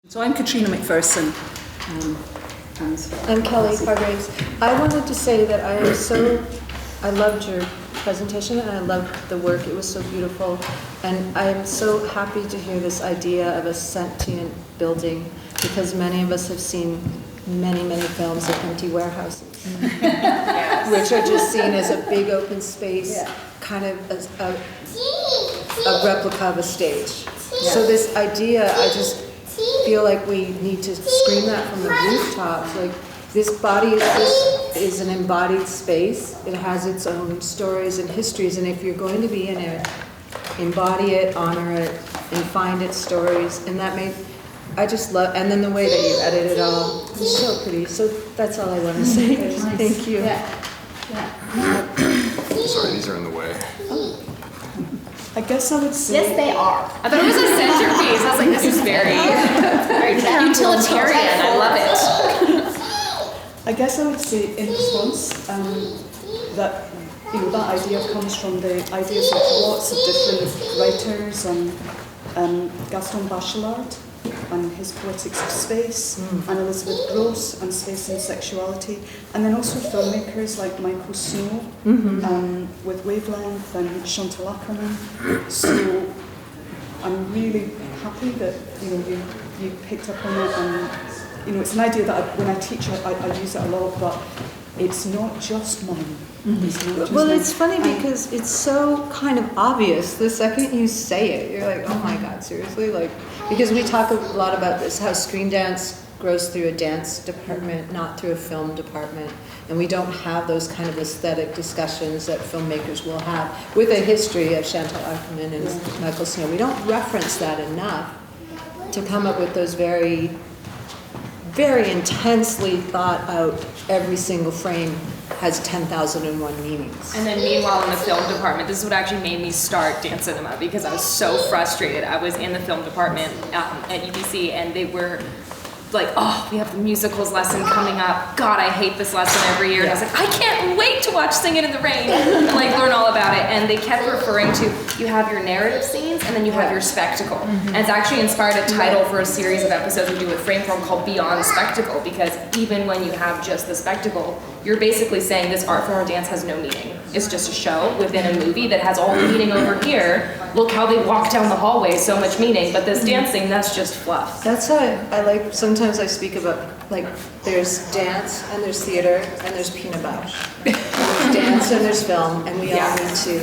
So I'm Katrina McPherson. And I'm Kelly Hargraves. I wanted to say that I loved your presentation and I loved the work. It was so beautiful. And I am so happy to hear this idea of a sentient building, because many of us have seen many, many films of empty warehouses, which are just seen as a big open space, kind of as a replica of a stage. So this idea, I just feel like we need to scream that from the rooftops. Like, this body is an embodied space. It has its own stories and histories, and if you're going to be in it, embody it, honor it, and find its stories. And that made, I just love, and then the way that you edit it all, it's so pretty. So that's all I want to say. Thank you. Sorry, these are in the way. I guess I would say... Yes, they are. I thought it was a centerpiece. I was like, this is very utilitarian. I love it. I guess I would say in response that that idea comes from the ideas of lots of different writers, and Gaston Bachelard and his Poetics of Space, and Elizabeth Gross and Space and Sexuality, and then also filmmakers like Michael Snow with Wavelength and Chantal Ackerman. So I'm really happy that you picked up on it, and it's an idea that when I teach I use it a lot, but it's not just mine. Well, it's funny because it's so kind of obvious the second you say it. You're like, oh my God, seriously? Like, because we talk a lot about this, how screen dance grows through a dance department, not through a film department. And we don't have those kind of aesthetic discussions that filmmakers will have with a history of Chantal Ackerman and Michael Snow. We don't reference that enough to come up with those very, very intensely thought out, every single frame has 10,001 meanings. And then meanwhile in the film department, this is what actually made me start dance cinema, because I was so frustrated. I was in the film department at UBC, and they were like, oh, we have the musicals lesson coming up. God, I hate this lesson every year. And I was like, I can't wait to watch Singing in the Rain and like learn all about it. And they kept referring to, you have your narrative scenes and then you have your spectacle. And it's actually inspired a title for a series of episodes we do with Frameform called Beyond Spectacle, because even when you have just the spectacle, you're basically saying this art form of dance has no meaning. It's just a show within a movie that has all the meaning over here. Look how they walk down the hallway, so much meaning. But this dancing, that's just fluff. That's how I like, sometimes I speak about, like, there's dance and there's theater and there's peanut bouche. There's dance and there's film, and we all need to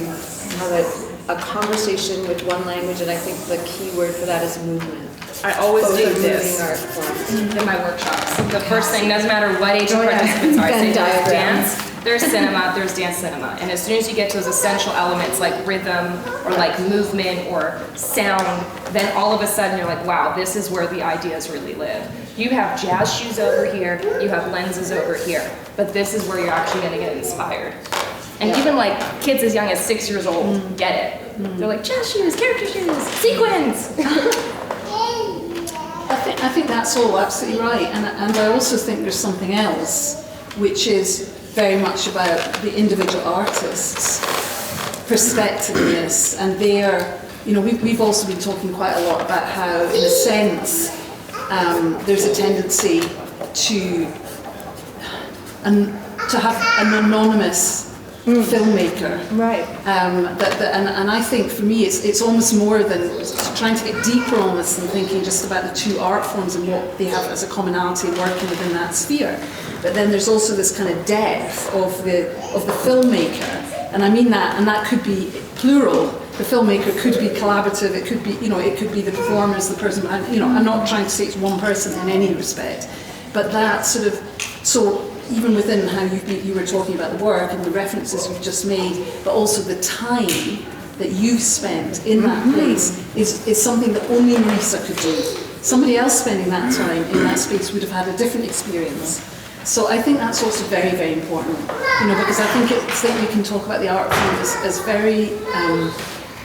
have a conversation with one language, and I think the key word for that is movement. I always Both do are this moving art forms. in my workshops. The first thing, doesn't matter what age participants are, I say Venn there's diagram. dance, there's cinema, there's dance cinema. And as soon as you get to those essential elements like rhythm or like movement or sound, then all of a sudden you're like, wow, this is where the ideas really live. You have jazz shoes over here, you have lenses over here, but this is where you're actually gonna get inspired. And even like kids as young as 6 years old get it. They're like, jazz shoes, character shoes, sequins. I think that's all absolutely right, and I also think there's something else, which is very much about the individual artist's perspective in this, and we've also been talking quite a lot about how, in a sense, there's a tendency to have an anonymous filmmaker, Right. And I think for me it's almost more than trying to get deeper almost than thinking just about the two art forms and what they have as a commonality working within that sphere. But then there's also this kind of depth of the filmmaker, and I mean that, and that could be plural. The filmmaker could be collaborative. It could be it could be the performers, the person. I'm not trying to say it's one person in any respect, but that sort of so. Even within how you were talking about the work and the references you've just made, but also the time that you've spent in that place is something that only Marisa could do. Somebody else spending that time in that space would have had a different experience. So I think that's also very, very important, because I think it's that we can talk about the art form as very,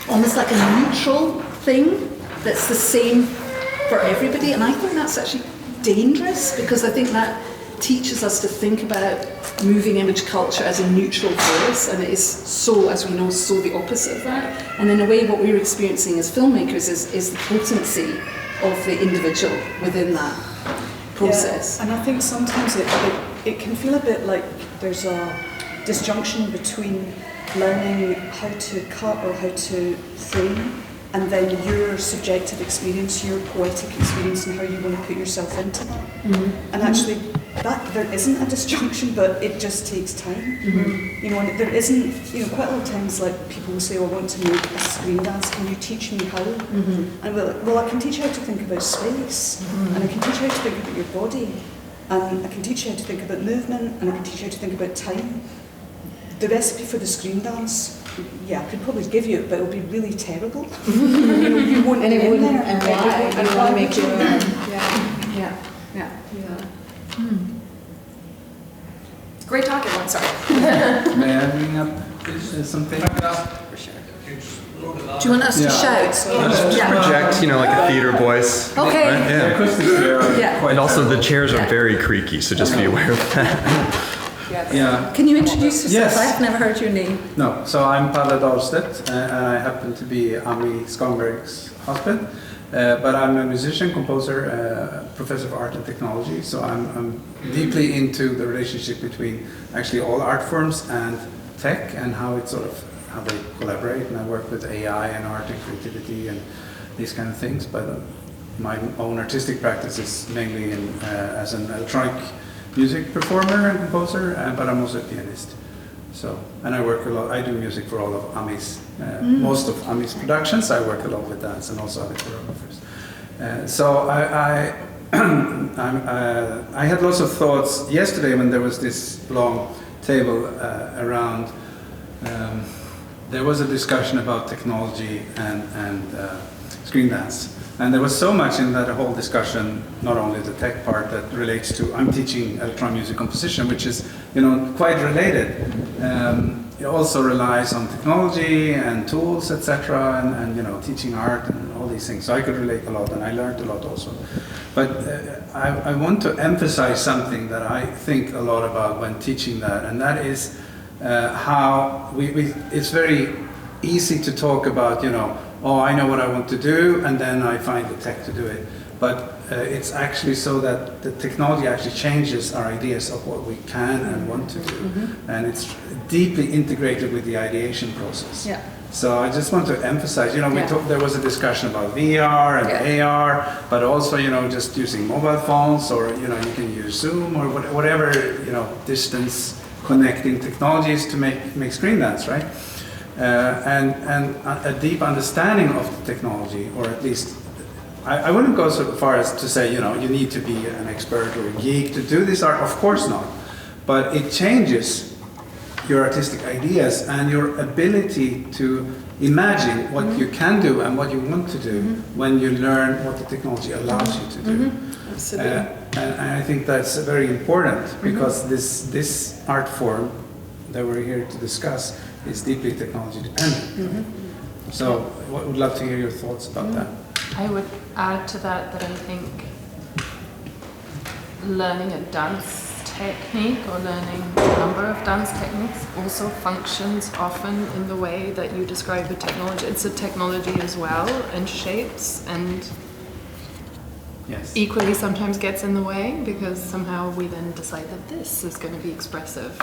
almost like a neutral thing that's the same for everybody, and I think that's actually dangerous, because I think that teaches us to think about moving image culture as a neutral force, and it is so, as we know, so the opposite of that. And in a way, what we're experiencing as filmmakers is the potency of the individual within that process. Yeah, and I think sometimes it can feel a bit like there's a disjunction between learning how to cut or how to frame, and then your subjective experience, your poetic experience, and how you want to put yourself into that. And actually, that there isn't a disjunction, but it just takes time. You know, and there isn't. You know, quite a lot of times, like people will say, "Oh, I want to make a screen dance. Can you teach me how?" And well, I can teach you how to think about space, and I can teach you how to think about your body, and I can teach you how to think about movement, and I can teach you how to think about time. The recipe for the screen dance, yeah, I could probably give you it, but it'll be really terrible. You know, you won't. And it be in wouldn't. there. And why? And You why want to make would your you? own. Yeah. Great talk, everyone. Sorry. May I bring up something? For sure. Do you want us to shout? Just project, you know, like a theater voice. Okay. Right? The Yeah. acoustics here are Yeah. quite And also the terrible. chairs are very creaky, so just be aware of that. Yeah. Can you introduce yourself? Yes. I've never heard your name. No, so I'm Palle Dahlstedt, and I happen to be Ami Skånberg's husband. But I'm a musician, composer, professor of art and technology. So I'm deeply into the relationship between actually all art forms and tech, and how it sort of how they collaborate. And I work with AI and art and creativity and these kind of things. But my own artistic practice is mainly as an electronic music performer and composer, but I'm also a pianist. So, and I work a lot. I do music for all of Ami's, most of Ami's productions. I work a lot with dance and also other choreographers. So I had lots of thoughts yesterday when there was this long table around. There was a discussion about technology and screen dance. And there was so much in that whole discussion, not only the tech part that relates to, I'm teaching electronic music composition, which is, you know, quite related. It also relies on technology and tools, etc., and you know, teaching art and all these things. So I could relate a lot, and I learned a lot also. But I want to emphasize something that I think a lot about when teaching that, and that is how it's very easy to talk about, you know, oh, I know what I want to do, and then I find the tech to do it. But it's actually so that the technology actually changes our ideas of what we can and want to do. And it's deeply integrated with the ideation process. Yeah. So I just want to emphasize, you know, there was a discussion about VR and AR, but also, you know, just using mobile phones, or, you know, you can use Zoom or whatever, you know, distance connecting technologies to make screen dance, right? And a deep understanding of the technology, or at least, I wouldn't go so far as to say, you know, you need to be an expert or a geek to do this art, of course not. But it changes your artistic ideas and your ability to imagine what you can do and what you want to do when you learn what the technology allows you to do. Absolutely. And I think that's very important, because this art form that we're here to discuss is deeply technology dependent. So I would love to hear your thoughts about that. I would add to that I think learning a dance technique or learning a number of dance techniques also functions often in the way that you describe the technology. It's a technology as well, and shapes, and Yes. equally sometimes gets in the way, because somehow we then decide that this is going to be expressive.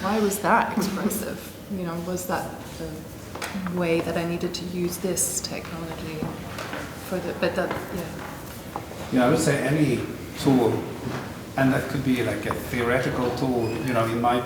Why was that expressive? You know, was that the way that I needed to use this technology for the, but that, Yeah, I would say any tool, and that could be like a theoretical tool, you know, in my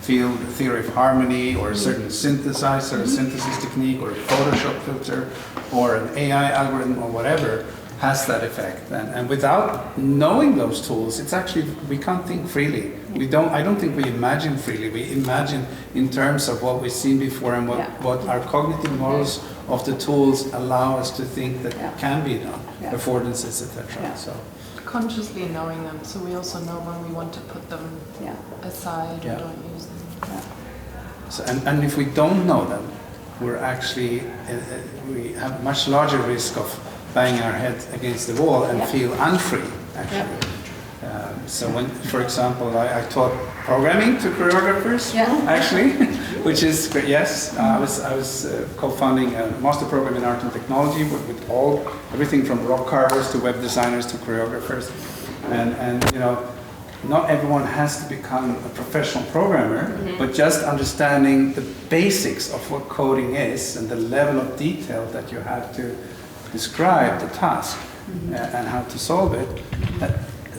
field, theory of harmony, or a certain synthesizer, a synthesis technique, or a Photoshop filter, or an AI algorithm, or whatever, has that effect. And without knowing those tools, it's actually, we can't think freely. I don't think we imagine freely. We imagine in terms of what we've seen before, and what our cognitive models of the tools allow us to think that can be done, affordances, etc. So. consciously knowing them, so we also know when we want to put them aside or don't use them. So, and if we don't know them, we're actually, we have a much larger risk of banging our head against the wall and feel unfree, actually. So when, for example, I taught programming to choreographers, actually, which is great. Yes, I was co-founding a master program in art and technology with everything from rock carvers to web designers to choreographers, and you know, not everyone has to become a professional programmer, but just understanding the basics of what coding is and the level of detail that you have to describe the task and how to solve it.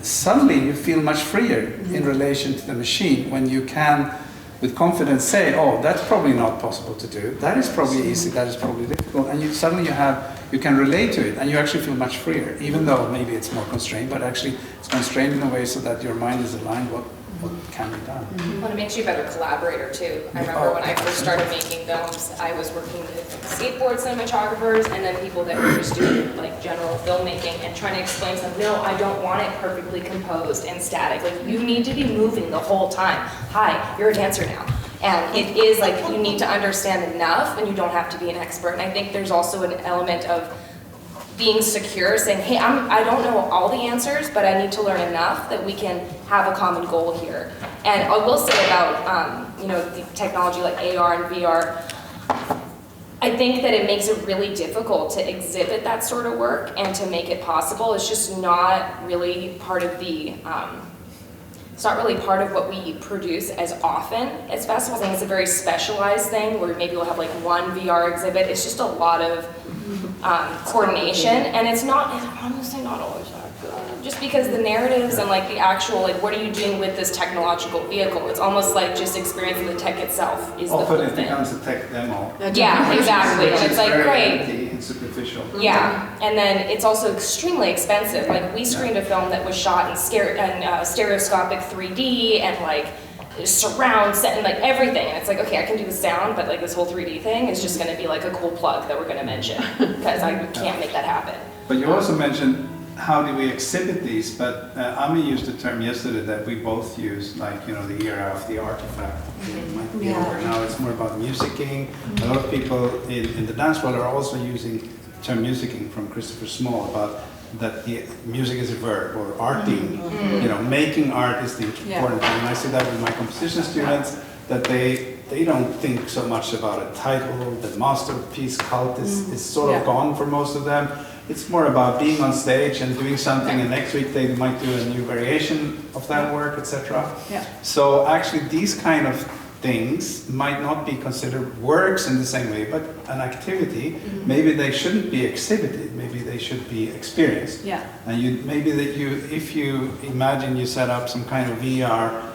Suddenly you feel much freer in relation to the machine when you can with confidence say, oh, that's probably not possible to do, that is probably easy, that is probably difficult, and you can relate to it and you actually feel much freer, even though maybe it's more constrained, but actually it's constrained in a way so that your mind is aligned what can be done. Well, it makes you a better collaborator too. I remember when I first started making films, I was working with skateboard cinematographers and then people that were just doing like general filmmaking and trying to explain to them, no, I don't want it perfectly composed and static. Like you need to be moving the whole time. Hi, you're a dancer now. And it is like you need to understand enough and you don't have to be an expert. And I think there's also an element of being secure, saying, hey, I don't know all the answers, but I need to learn enough that we can have a common goal here. And I will say about you know, the technology like AR and VR, I think that it makes it really difficult to exhibit that sort of work and to make it possible. It's just not really part of the it's not really part of what we produce as often as festivals. I think it's a very specialized thing where maybe we'll have like one VR exhibit. It's just a lot of coordination, and it's honestly not always that good. Just because the narratives and like the actual, like what are you doing with this technological vehicle? It's almost like just experiencing the tech itself is often the whole it thing. becomes a tech demo. Yeah, exactly. And it's like, very great. empty and superficial. Yeah, and then it's also extremely expensive. Like we screened a film that was shot in stereoscopic 3D and like surround set and like everything. And it's like, okay, I can do the sound, but like this whole 3D thing is just going to be like a cool plug that we're going to mention because I can't make that happen. But you also mentioned how do we exhibit these, but Ami used a term yesterday that we both use, like, you know, the era of the artifact. It might be over now, it's more about musicking. A lot of people in the dance world are also using the term musicking from Christopher Small about that the music is a verb, or arting, you know, making art is the important thing. And I see that with my composition students, that they don't think so much about a title, the masterpiece cult is sort of gone for most of them. It's more about being on stage and doing something, and next week they might do a new variation of that work, etc. So actually these kind of things might not be considered works in the same way, but an activity. Maybe they shouldn't be exhibited. Maybe they should be experienced. And if you imagine you set up some kind of VR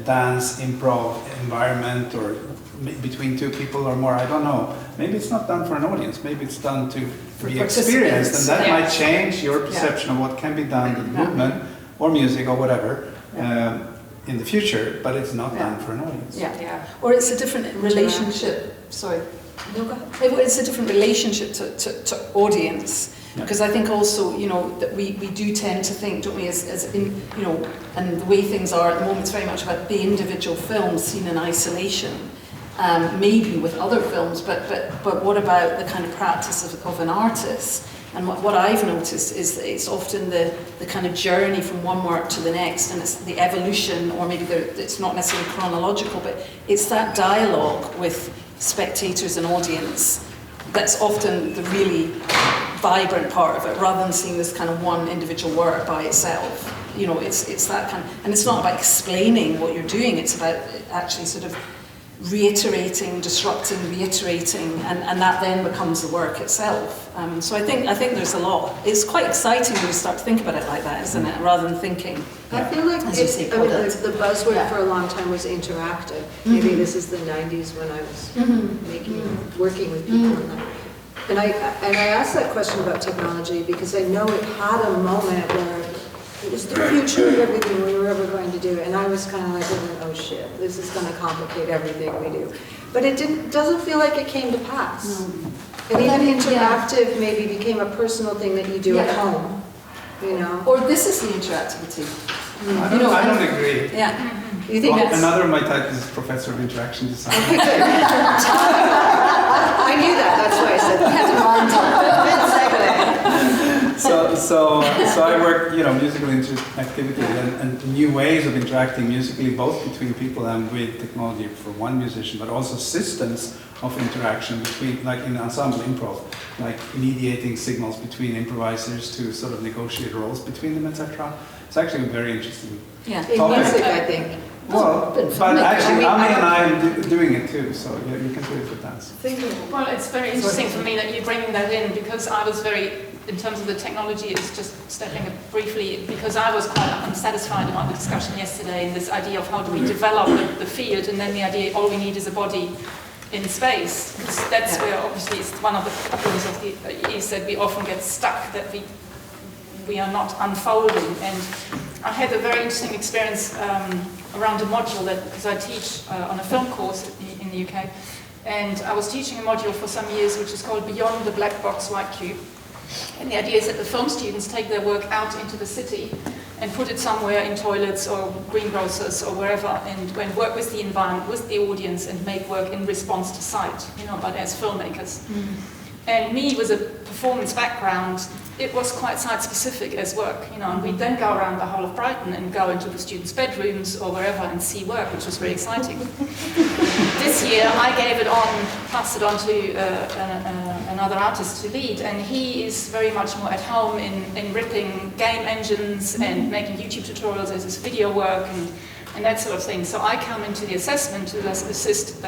dance improv environment, or between two people or more, I don't know. Maybe it's not done for an audience. Maybe it's done to be experienced, and that might change your perception of what can be done with movement or music or whatever. In the future, but it's not done for an audience. Or it's a different relationship. Sorry. No, go ahead. It's a different relationship to audience. Because I think also, you know, that we do tend to think, don't we, as in, you know, and the way things are at the moment, it's very much about the individual film seen in isolation. Maybe with other films, but what about the kind of practice of an artist? And what I've noticed is that it's often the kind of journey from one work to the next, and it's the evolution, or maybe it's not necessarily chronological, but it's that dialogue with spectators and audience that's often the really vibrant part of it, rather than seeing this kind of one individual work by itself. You know, it's that kind of, and it's not about explaining what you're doing, it's about actually sort of reiterating, disrupting, reiterating, and that then becomes the work itself. So I think there's a lot. It's quite exciting when you start to think about it like that, isn't it? Rather than thinking. I feel like the buzzword for a long time was interactive. Maybe this is the 90s when I was working with people in that. And I asked that question about technology because I know it had a moment where it was the future of everything we were ever going to do, and I was kind of like, oh shit, this is going to complicate everything we do. But it doesn't feel like it came to pass. And even interactive maybe became a personal thing that you do at home, you know. Or this is the interactivity. I don't agree. You think that's... Another of my titles is Professor of Interaction Design. I knew that, that's why I said that. You had to mind So I work, musical interactivity and new ways of interacting musically, both between people and with technology for one musician, but also systems of interaction between, like in ensemble improv, like mediating signals between improvisers to sort of negotiate roles between them, etc. It's actually a very interesting Yeah. In music, I think. Well, but actually, Ami and I am doing it too, so you can do it with dance. Well, it's very interesting for me that you're bringing that in, because I was very, in terms of the technology, it's just stepping up briefly, because I was quite unsatisfied about the discussion yesterday, and this idea of how do we develop the field, and then the idea all we need is a body in space. Because that's where obviously it's one of the problems of is that we often get stuck, that we are not unfolding. And I had a very interesting experience around a module that, because I teach on a film course in the UK, and I was teaching a module for some years which is called Beyond the Black Box White Cube. And the idea is that the film students take their work out into the city and put it somewhere in toilets or greengrocers or wherever, and work with the environment, with the audience, and make work in response to sight, but as filmmakers. And me, with a performance background, it was quite site-specific as work, and we'd then go around the whole of Brighton and go into the students' bedrooms or wherever and see work, which was very exciting. This year, I gave it on, passed it on to another artist to lead, and he is very much more at home in ripping game engines and making YouTube tutorials as his video work and that sort of thing. So I come into the assessment to assist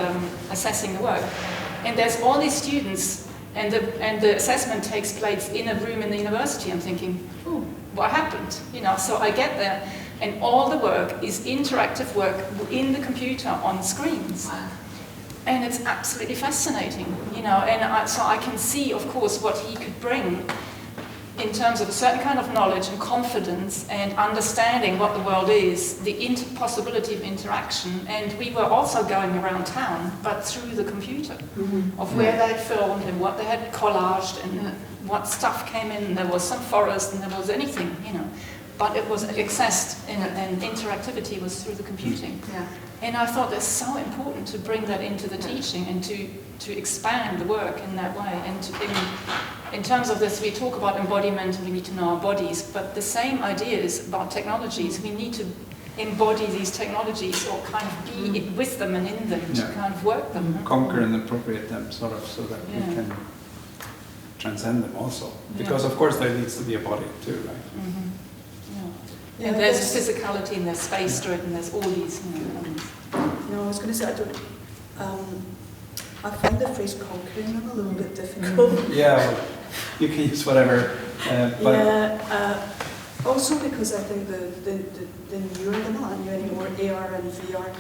assessing the work. And there's all these students, and the assessment takes place in a room in the university. I'm thinking, oh, what happened? So I get there, and all the work is interactive work in the computer on screens. And it's absolutely fascinating, so I can see, of course, what he could bring in terms of a certain kind of knowledge and confidence and understanding what the world is, the possibility of interaction. And we were also going around town, but through the computer, of where they had filmed and what they had collaged and what stuff came in. There was some forest and there was anything, but it was accessed and interactivity was through the computing. And I thought that's so important to bring that into the teaching and to expand the work in that way. And in terms of this, we talk about embodiment and we need to know our bodies, but the same idea is about technologies. We need to embody these technologies or kind of be with them and in them to kind of work them. Conquer and appropriate them, sort of, so that we can transcend them also. Because, of course, there needs to be a body too, right? And there's physicality and there's space to it and there's all these elements. No, I was going to say, I find the phrase conquering them a little bit difficult. Yeah, you can use whatever. Also because I think the newer, they're not new anymore, AR and VR,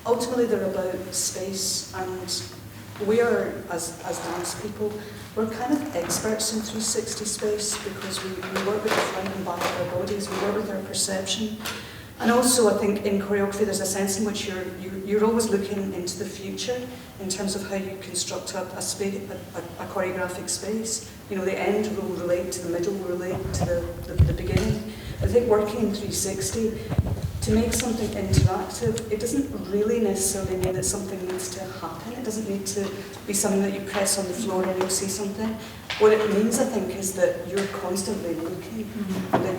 ultimately they're about space, and we are, as dance people, we're kind of experts in 360 space because we work with the front and back of our bodies, we work with our perception. And also I think in choreography there's a sense in which you're always looking into the future in terms of how you construct a choreographic space. The end will relate to the middle, will relate to the beginning. I think working in 360, to make something interactive, it doesn't really necessarily mean that something needs to happen. It doesn't need to be something that you press on the floor and you'll see something. What it means, I think, is that you're constantly looking, that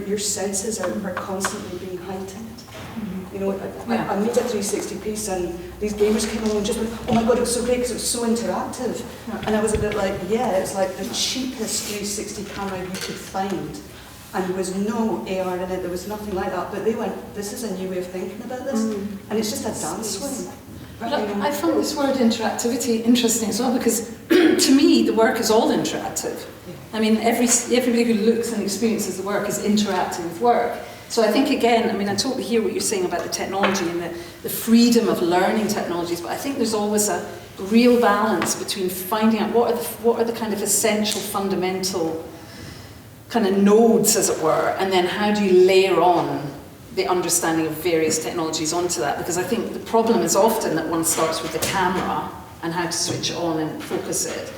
your senses are constantly being heightened. I made a 360 piece and these gamers came along and just went, oh my god, it was so great because it was so interactive. And I was a bit like, it's like the cheapest 360 camera you could find. And there was no AR in it, there was nothing like that. But they went, this is a new way of thinking about this. And it's just a dance swing. But I found this word interactivity interesting as well, because to me the work is all interactive. I mean, everybody who looks and experiences the work is interacting with work. So I think again, I totally hear what you're saying about the technology and the freedom of learning technologies, but I think there's always a real balance between finding out what are the kind of essential, fundamental kind of nodes, as it were, and then how do you layer on the understanding of various technologies onto that? Because I think the problem is often that one starts with the camera and how to switch it on and focus it.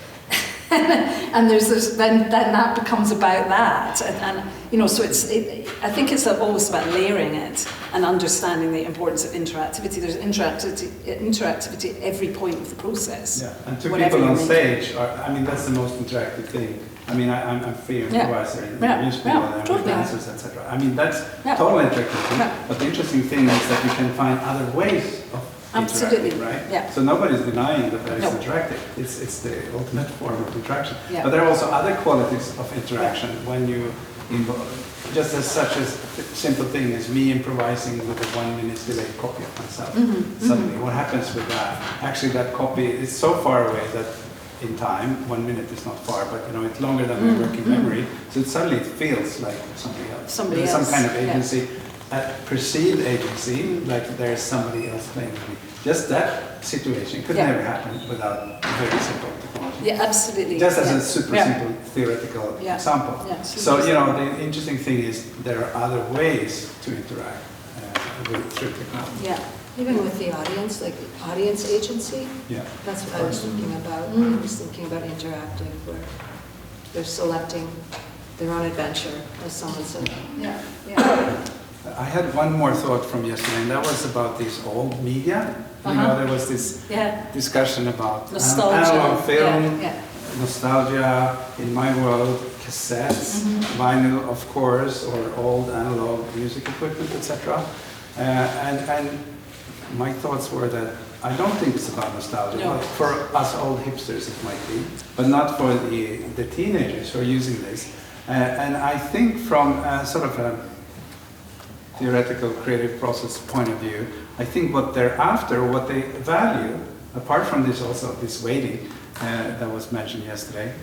and there's this, then that becomes about that, and you know, so I think it's always about layering it and understanding the importance of interactivity. There's interactivity at every point of the process. Yeah, and two people on stage that's the most interactive thing. I mean, I'm free improviser in music video and with dancers, etc. I mean, that's total interactivity. Yeah. But the interesting thing is that you can find other ways of interacting, right? Yeah. So nobody's denying that is interactive. It's the ultimate form of interaction. Yeah. But there are also other qualities of interaction when you involve, just as such a simple thing as me improvising with a 1 minute delayed copy of myself. Suddenly, what happens with that? Actually, that copy is so far away that in time, 1 minute is not far, but you know it's longer than my working memory. So suddenly it feels like somebody else. Some kind of agency, perceived agency, like there's somebody else playing with me. Just that situation could never happen without very simple technology. Yeah, absolutely. Just as a super simple theoretical example. Yeah, so you know the interesting thing is there are other ways to interact through technology. Yeah. Even with the audience, like audience agency, that's what I was thinking about. I was thinking about interactive, where they're selecting their own adventure, as someone said. I had one more thought from yesterday, and that was about these old media. You know, there was this discussion about analog film, nostalgia, in my world, cassettes, vinyl, of course, or old analog music equipment, etc. And my thoughts were that I don't think it's about nostalgia. No. For us old hipsters it might be, but not for the teenagers who are using this. And I think from sort of a theoretical creative process point of view, I think what they're after, what they value, apart from this also, this waiting that was mentioned yesterday,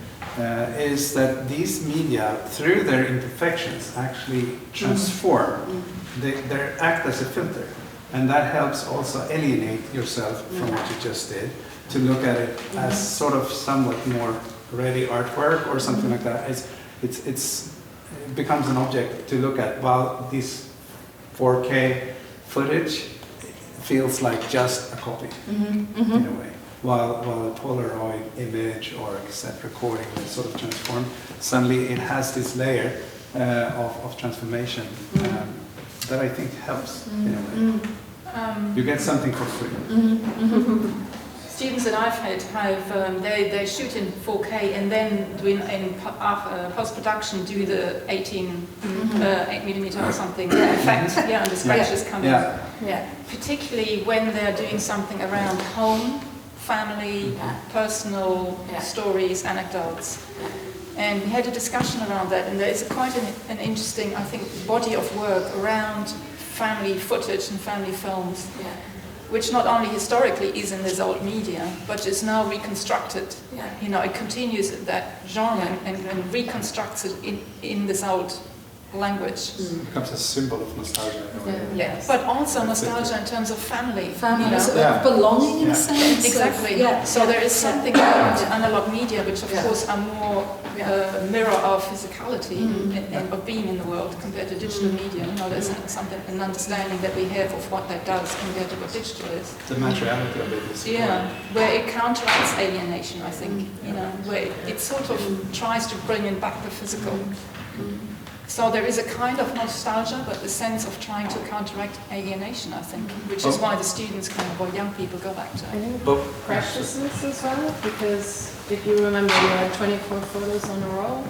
is that these media, through their imperfections, actually transform. They act as a filter. And that helps also alienate yourself from what you just did, to look at it as sort of somewhat more ready artwork or something like that. It becomes an object to look at, while this 4K footage feels like just a copy in a way. While a Polaroid image or a cassette recording is sort of transformed, suddenly it has this layer of transformation. That I think helps in a way. You get something for free. Students that I've had have they shoot in 4K and then in post-production do the 8mm or something effect, and the scratches come in. Particularly when they're doing something around home, family, personal stories, anecdotes. And we had a discussion around that, and there is quite an interesting, I think, body of work around family footage and family films, which not only historically is in this old media, but is now reconstructed. You know, it continues that genre and reconstructs it in this old language. It becomes a symbol of nostalgia in a way. But also nostalgia in terms of family. Belonging in a sense. Exactly. So there is something about analog media, which of course are more mirror of physicality and of being in the world compared to digital media. You know, there's something, an understanding that we have of what that does compared to what digital is. The materiality of it is where it counteracts alienation, I think. You know, where it sort of tries to bring in back the physical. So there is a kind of nostalgia, but the sense of trying to counteract alienation, I think, which is why the students or young people go back to it. I think preciousness as well, because if you remember you had 24 photos on a roll,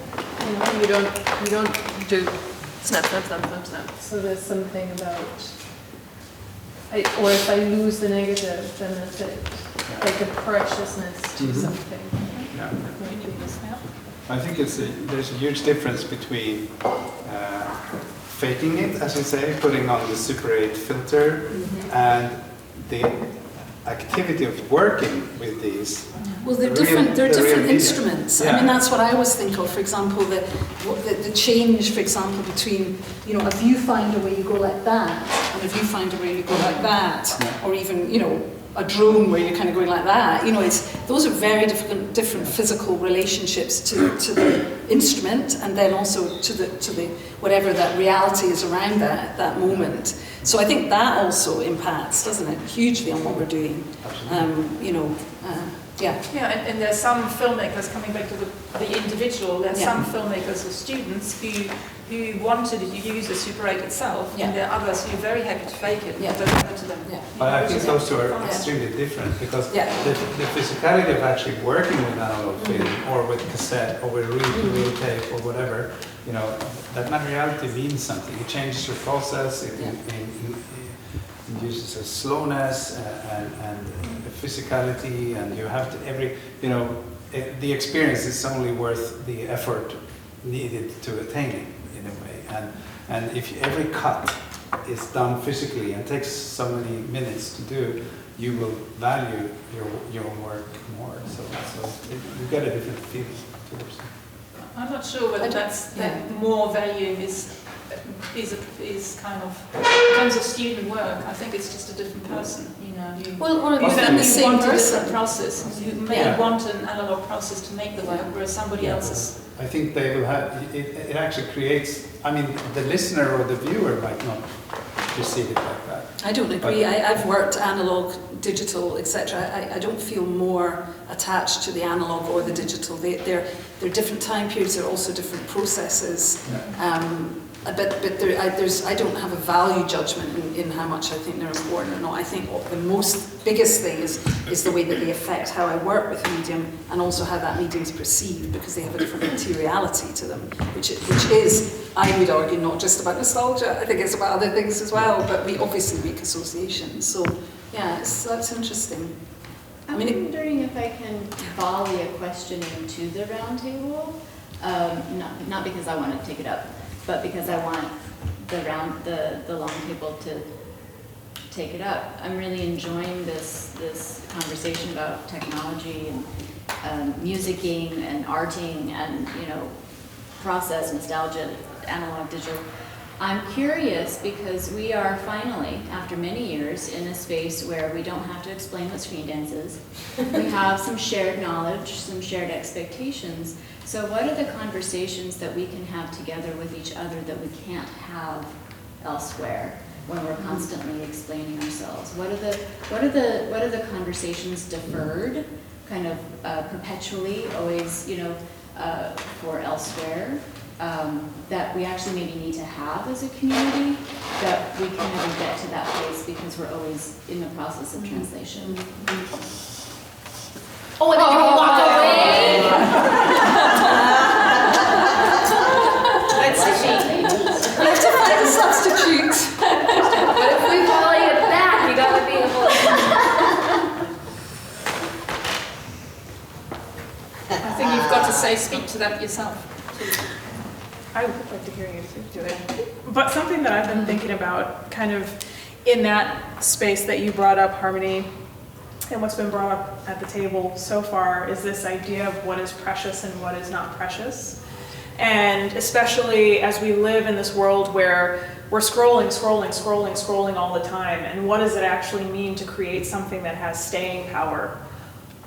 you don't do snap. So there's something about, or if I lose the negative, then that's it. Like a preciousness to something. I think there's a huge difference between faking it, as you say, putting on the Super 8 filter, and the activity of working with these. Well, they're different instruments. I mean, that's what I always think of. For example, the change, for example, between, you know, a viewfinder where you go like that, and a viewfinder where you go like that, or even, you know, a drone where you're kind of going like that. You know, those are very different physical relationships to the instrument, and then also to the whatever that reality is around that at that moment. So I think that also impacts, doesn't it, hugely on what we're doing. Yeah, and there's some filmmakers, coming back to the individual, there's some filmmakers or students who wanted to use the Super 8 itself, and there are others who are very happy to fake it. Yeah. It doesn't matter to them. Yeah. But I think those two are extremely different, because the physicality of actually working with analog film or with cassette or with reel tape or whatever, that materiality means something. It changes your process, it induces a slowness and a physicality, and you have to the experience is only worth the effort needed to attain it in a way. And if every cut is done physically and takes so many minutes to do, you will value your own work more. So you get a different feeling towards it. I'm not sure whether that more value is kind of, in terms of student work, I think it's just a different person, or within the same want a person. different process. You may want an analog process to make the work, whereas somebody else's. I think they will have, it actually creates, the listener or the viewer might not perceive it like that. I don't agree. I've worked analog, digital, etc. I don't feel more attached to the analog or the digital. They're different time periods. They're also different processes. But I don't have a value judgment in how much I think they're important or not. I think the biggest thing is the way that they affect how I work with medium, and also how that medium is perceived, because they have a different materiality to them, which is, I would argue, not just about nostalgia. I think it's about other things as well, but we obviously make associations. So yeah, that's interesting. I'm wondering if I can volley a question into the roundtable, not because I want to take it up, but because I want the long table to take it up. I'm really enjoying this conversation about technology and musicking and arting and process, nostalgia, analog, digital. I'm curious because we are finally, after many years, in a space where we don't have to explain what screen dance is. We have some shared knowledge, some shared expectations. So what are the conversations that we can have together with each other that we can't have elsewhere when we're constantly explaining ourselves? What are the conversations deferred, kind of perpetually, always, for elsewhere? That we actually maybe need to have as a community, that we can never get to that place because we're always in the process of translation. Oh, and then you walk away! Let's see. We have to find a substitute. But if we volley it back, you gotta be able I think you've got to speak to that yourself. I would like to hear you speak to it. But something that I've been thinking about, kind of in that space that you brought up, Harmony, and what's been brought up at the table so far, is this idea of what is precious and what is not precious. And especially as we live in this world where we're scrolling all the time, and what does it actually mean to create something that has staying power?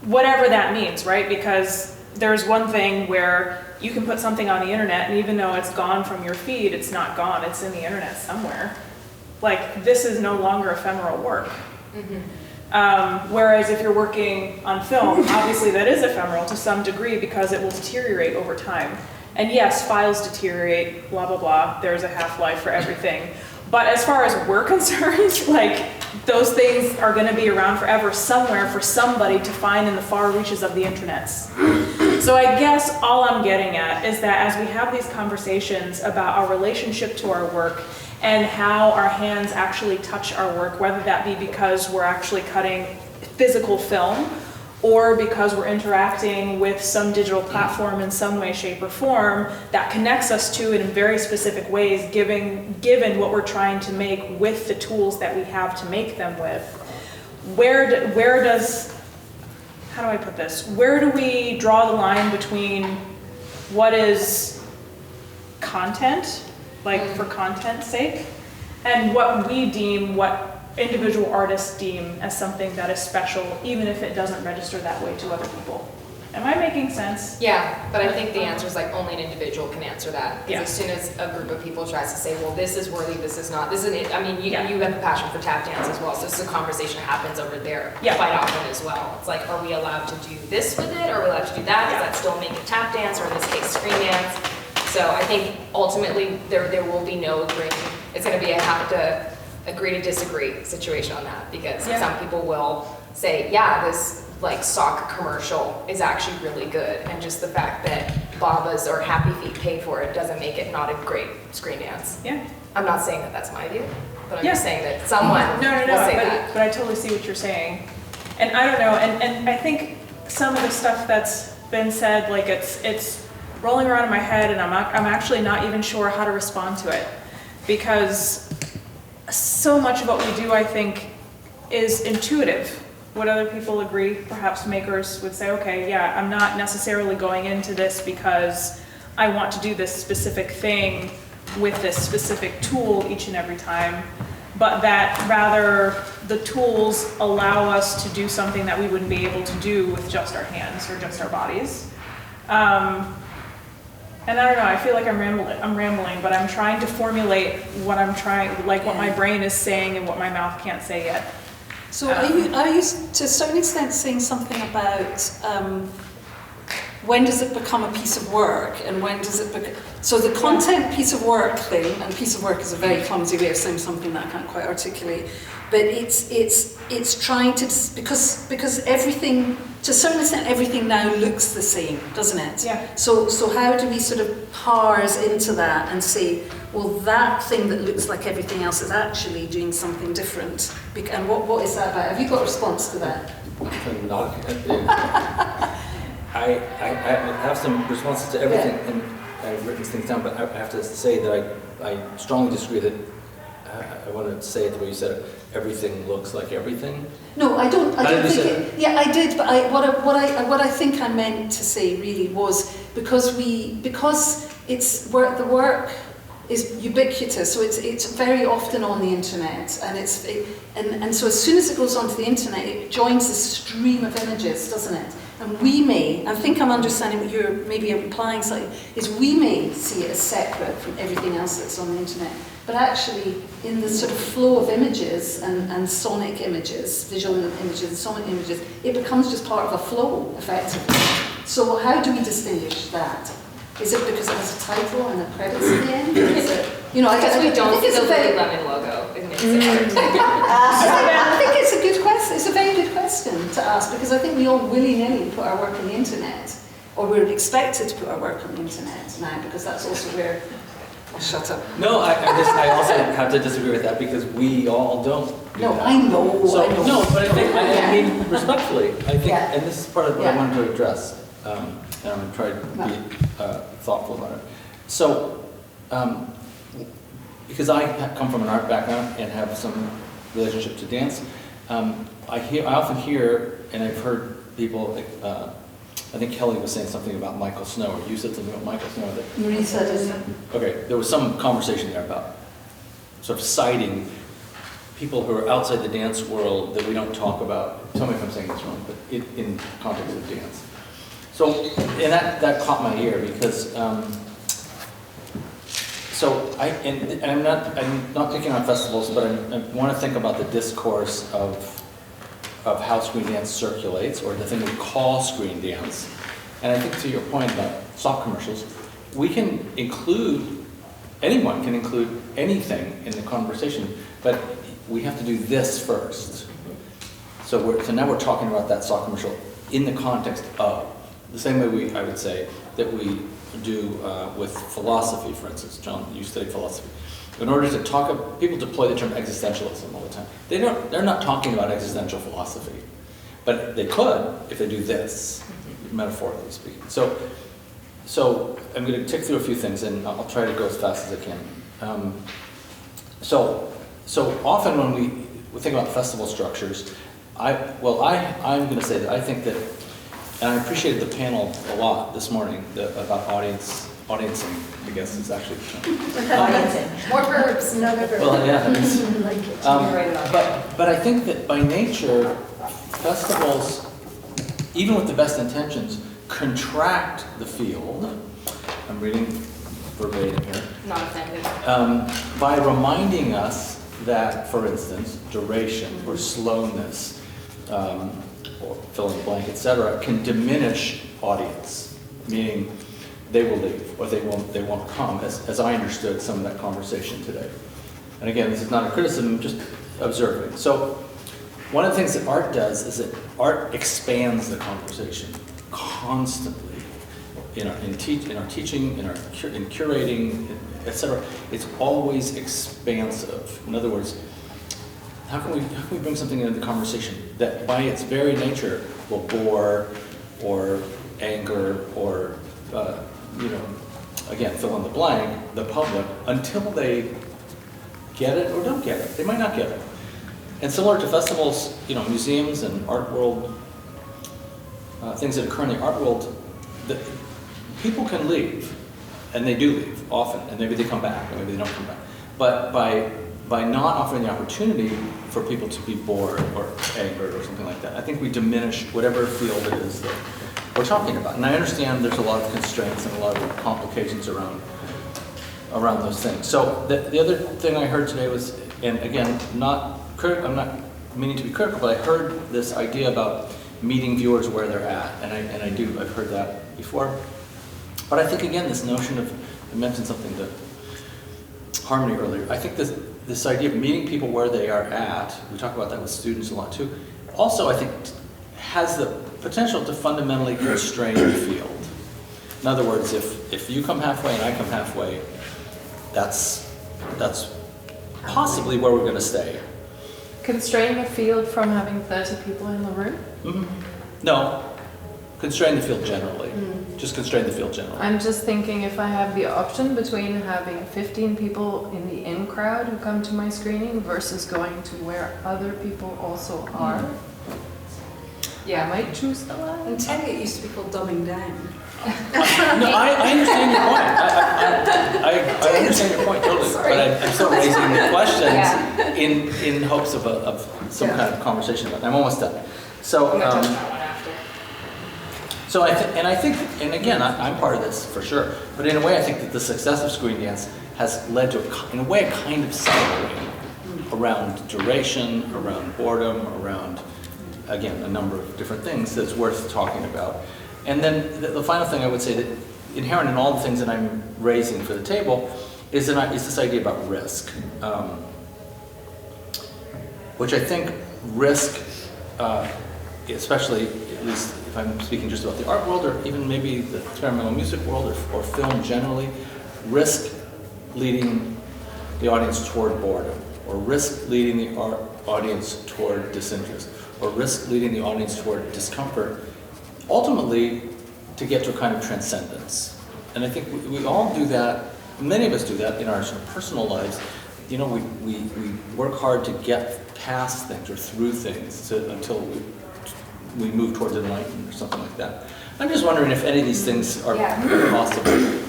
Whatever that means, right? Because there's one thing where you can put something on the internet, and even though it's gone from your feed, it's not gone, it's in the internet somewhere. Like, this is no longer ephemeral work. Whereas if you're working on film, obviously that is ephemeral to some degree because it will deteriorate over time. And yes, files deteriorate, blah, blah, blah, there's a half-life for everything. But as far as we're concerned, like, those things are gonna be around forever somewhere for somebody to find in the far reaches of the internets. So I guess all I'm getting at is that as we have these conversations about our relationship to our work and how our hands actually touch our work, whether that be because we're actually cutting physical film or because we're interacting with some digital platform in some way, shape, or form that connects us to it in very specific ways, given what we're trying to make with the tools that we have to make them with. Where does, how do I put this? Where do we draw the line between what is content, like for content's sake, and what we deem, what individual artists deem as something that is special, even if it doesn't register that way to other people? Am I making sense? Yeah, but I think the answer is like only an individual can answer that. Yeah. Because as soon as a group of people tries to say, well, this is worthy, this is not, this isn't it. I mean, you Yeah. you have a passion for tap dance as well, so this is a conversation that happens over there Yeah. quite often as well. It's like, are we allowed to do this with it? Are we allowed to do that? Does that still make it tap dance, or in this case, screen dance? So I think ultimately there will be no agreeing. It's going to be a have to agree to disagree situation on that, because Yeah. some people will say, yeah, this like sock commercial is actually really good, and just the fact that Baba's or Happy Feet paid for it doesn't make it not a great screen dance. Yeah. I'm not saying that that's my view, but I'm Yeah. just saying that someone No, will say that. but I totally see what you're saying. And I don't know, and I think some of the stuff that's been said, like it's rolling around in my head, and I'm actually not even sure how to respond to it, because so much of what we do, I think, is intuitive. Would other people agree? Perhaps makers would say, okay, yeah, I'm not necessarily going into this because I want to do this specific thing with this specific tool each and every time, but that rather the tools allow us to do something that we wouldn't be able to do with just our hands or just our bodies. And I don't know, I feel like I'm rambling, but I'm trying to formulate what I'm trying, like what my brain is saying and what my mouth can't say yet. So are you to a certain extent saying something about when does it become a piece of work, and when does it become... So the content piece of work thing, and piece of work is a very clumsy way of saying something that I can't quite articulate, but it's trying to... Because everything, to a certain extent, everything now looks the same, doesn't it? Yeah. So how do we sort of parse into that and say, well, that thing that looks like everything else is actually doing something different? And what is that about? Have you got a response to that? I have some responses to everything, and I've written things down, but I have to say that I strongly disagree that I want to say it the way you said it. Everything looks like everything. No, I don't think say it. Yeah, I did, but what I think I meant to say really was because it's the work is ubiquitous, so it's very often on the internet, and so as soon as it goes onto the internet, it joins the stream of images, doesn't it? And we may, I think I'm understanding what you're maybe implying slightly, is we may see it as separate from everything else that's on the internet. But actually, in the sort of flow of images and sonic images, visual images and sonic images, it becomes just part of a flow, effectively. So how do we distinguish that? Is it because it has a title and a credits at the end? Is it, Because we don't see the very... Lululemon logo. It makes it I think it's a good question. It's a very good question to ask, because I think we all willy-nilly put our work on the internet, or we're expected to put our work on the internet now, because that's also where... I'll shut up. No, I also have to disagree with that, because we all don't do No, that. I know. No, but I think, I mean, respectfully, I think, and this is part of what I wanted to address, and I'm going to try to be thoughtful about it. So, because I come from an art background and have some relationship to dance, I often hear, and I've heard people, I think Kelly was saying something about Michael Snow, or you said something about Michael Snow. Marie said it. Okay, there was some conversation there about sort of citing people who are outside the dance world that we don't talk about. Tell me if I'm saying this wrong, but in context of dance. So, and that caught my ear, because I'm not picking on festivals, but I want to think about the discourse of how screen dance circulates, or the thing we call screen dance. And I think to your point about sock commercials, we can include, anyone can include anything in the conversation, but we have to do this first. So now we're talking about that sock commercial in the context of, the same way I would say that we do with philosophy, for instance. John, you study philosophy. In order to talk, people deploy the term existentialism all the time. They're not talking about existential philosophy, but they could if they do this, metaphorically speaking. So I'm going to tick through a few things, and I'll try to go as fast as I can. So often when we think about festival structures, I'm going to say that I think that, and I appreciated the panel a lot this morning about audiencing, I guess is actually the term. More verbs. Another verb. Well, yeah. Like it. But I think that by nature, festivals, even with the best intentions, contract the field, I'm reading verbatim here, Not offended. by reminding us that, for instance, duration or slowness, or fill in the blank, etc., can diminish audience, meaning they will leave or they won't come, as I understood some of that conversation today. And again, this is not a criticism, just observing. So one of the things that art does is that art expands the conversation constantly. In our teaching, in curating, etc., it's always expansive. In other words, how can we bring something into the conversation that, by its very nature, will bore or anger or again, fill in the blank, the public, until they get it or don't get it. They might not get it. And similar to festivals, museums and art world, things that occur in the art world, people can leave, and they do leave often, and maybe they come back, or maybe they don't come back. But by not offering the opportunity for people to be bored or angered or something like that, I think we diminish whatever field it is that we're talking about. And I understand there's a lot of constraints and a lot of complications around those things. So the other thing I heard today was, and again, I'm not meaning to be critical, but I heard this idea about meeting viewers where they're at, and I've heard that before. But I think, again, this notion of, I mentioned something to Harmony earlier, I think this idea of meeting people where they are at, we talk about that with students a lot too, also I think has the potential to fundamentally constrain the field. In other words, if you come halfway and I come halfway, that's possibly where we're going to stay. Constrain the field from having 30 people in the room? Mm-hmm. No, constrain the field generally. Just constrain the field generally. I'm just thinking if I have the option between having 15 people in the in crowd who come to my screening versus going to where other people also are, I might choose the latter. And tell you, it used to be called dumbing down. No, I understand your point. I understand your point totally. But I'm still raising the questions in hopes of some kind of conversation about it. I'm almost done. So, and again, I'm part of this for sure. But in a way, I think that the success of Screen Dance has led to, in a way, a kind of cycling around duration, around boredom, around, again, a number of different things that's worth talking about. And then the final thing I would say that inherent in all the things that I'm raising for the table is this idea about risk, which I think risk, especially at least if I'm speaking just about the art world or even maybe the experimental music world or film generally, risk leading the audience toward boredom, or risk leading the audience toward disinterest, or risk leading the audience toward discomfort, ultimately to get to a kind of transcendence. And I think we all do that, many of us do that in our sort of personal lives. We work hard to get past things or through things until we move towards enlightenment or something like that. I'm just wondering if any of these things are possible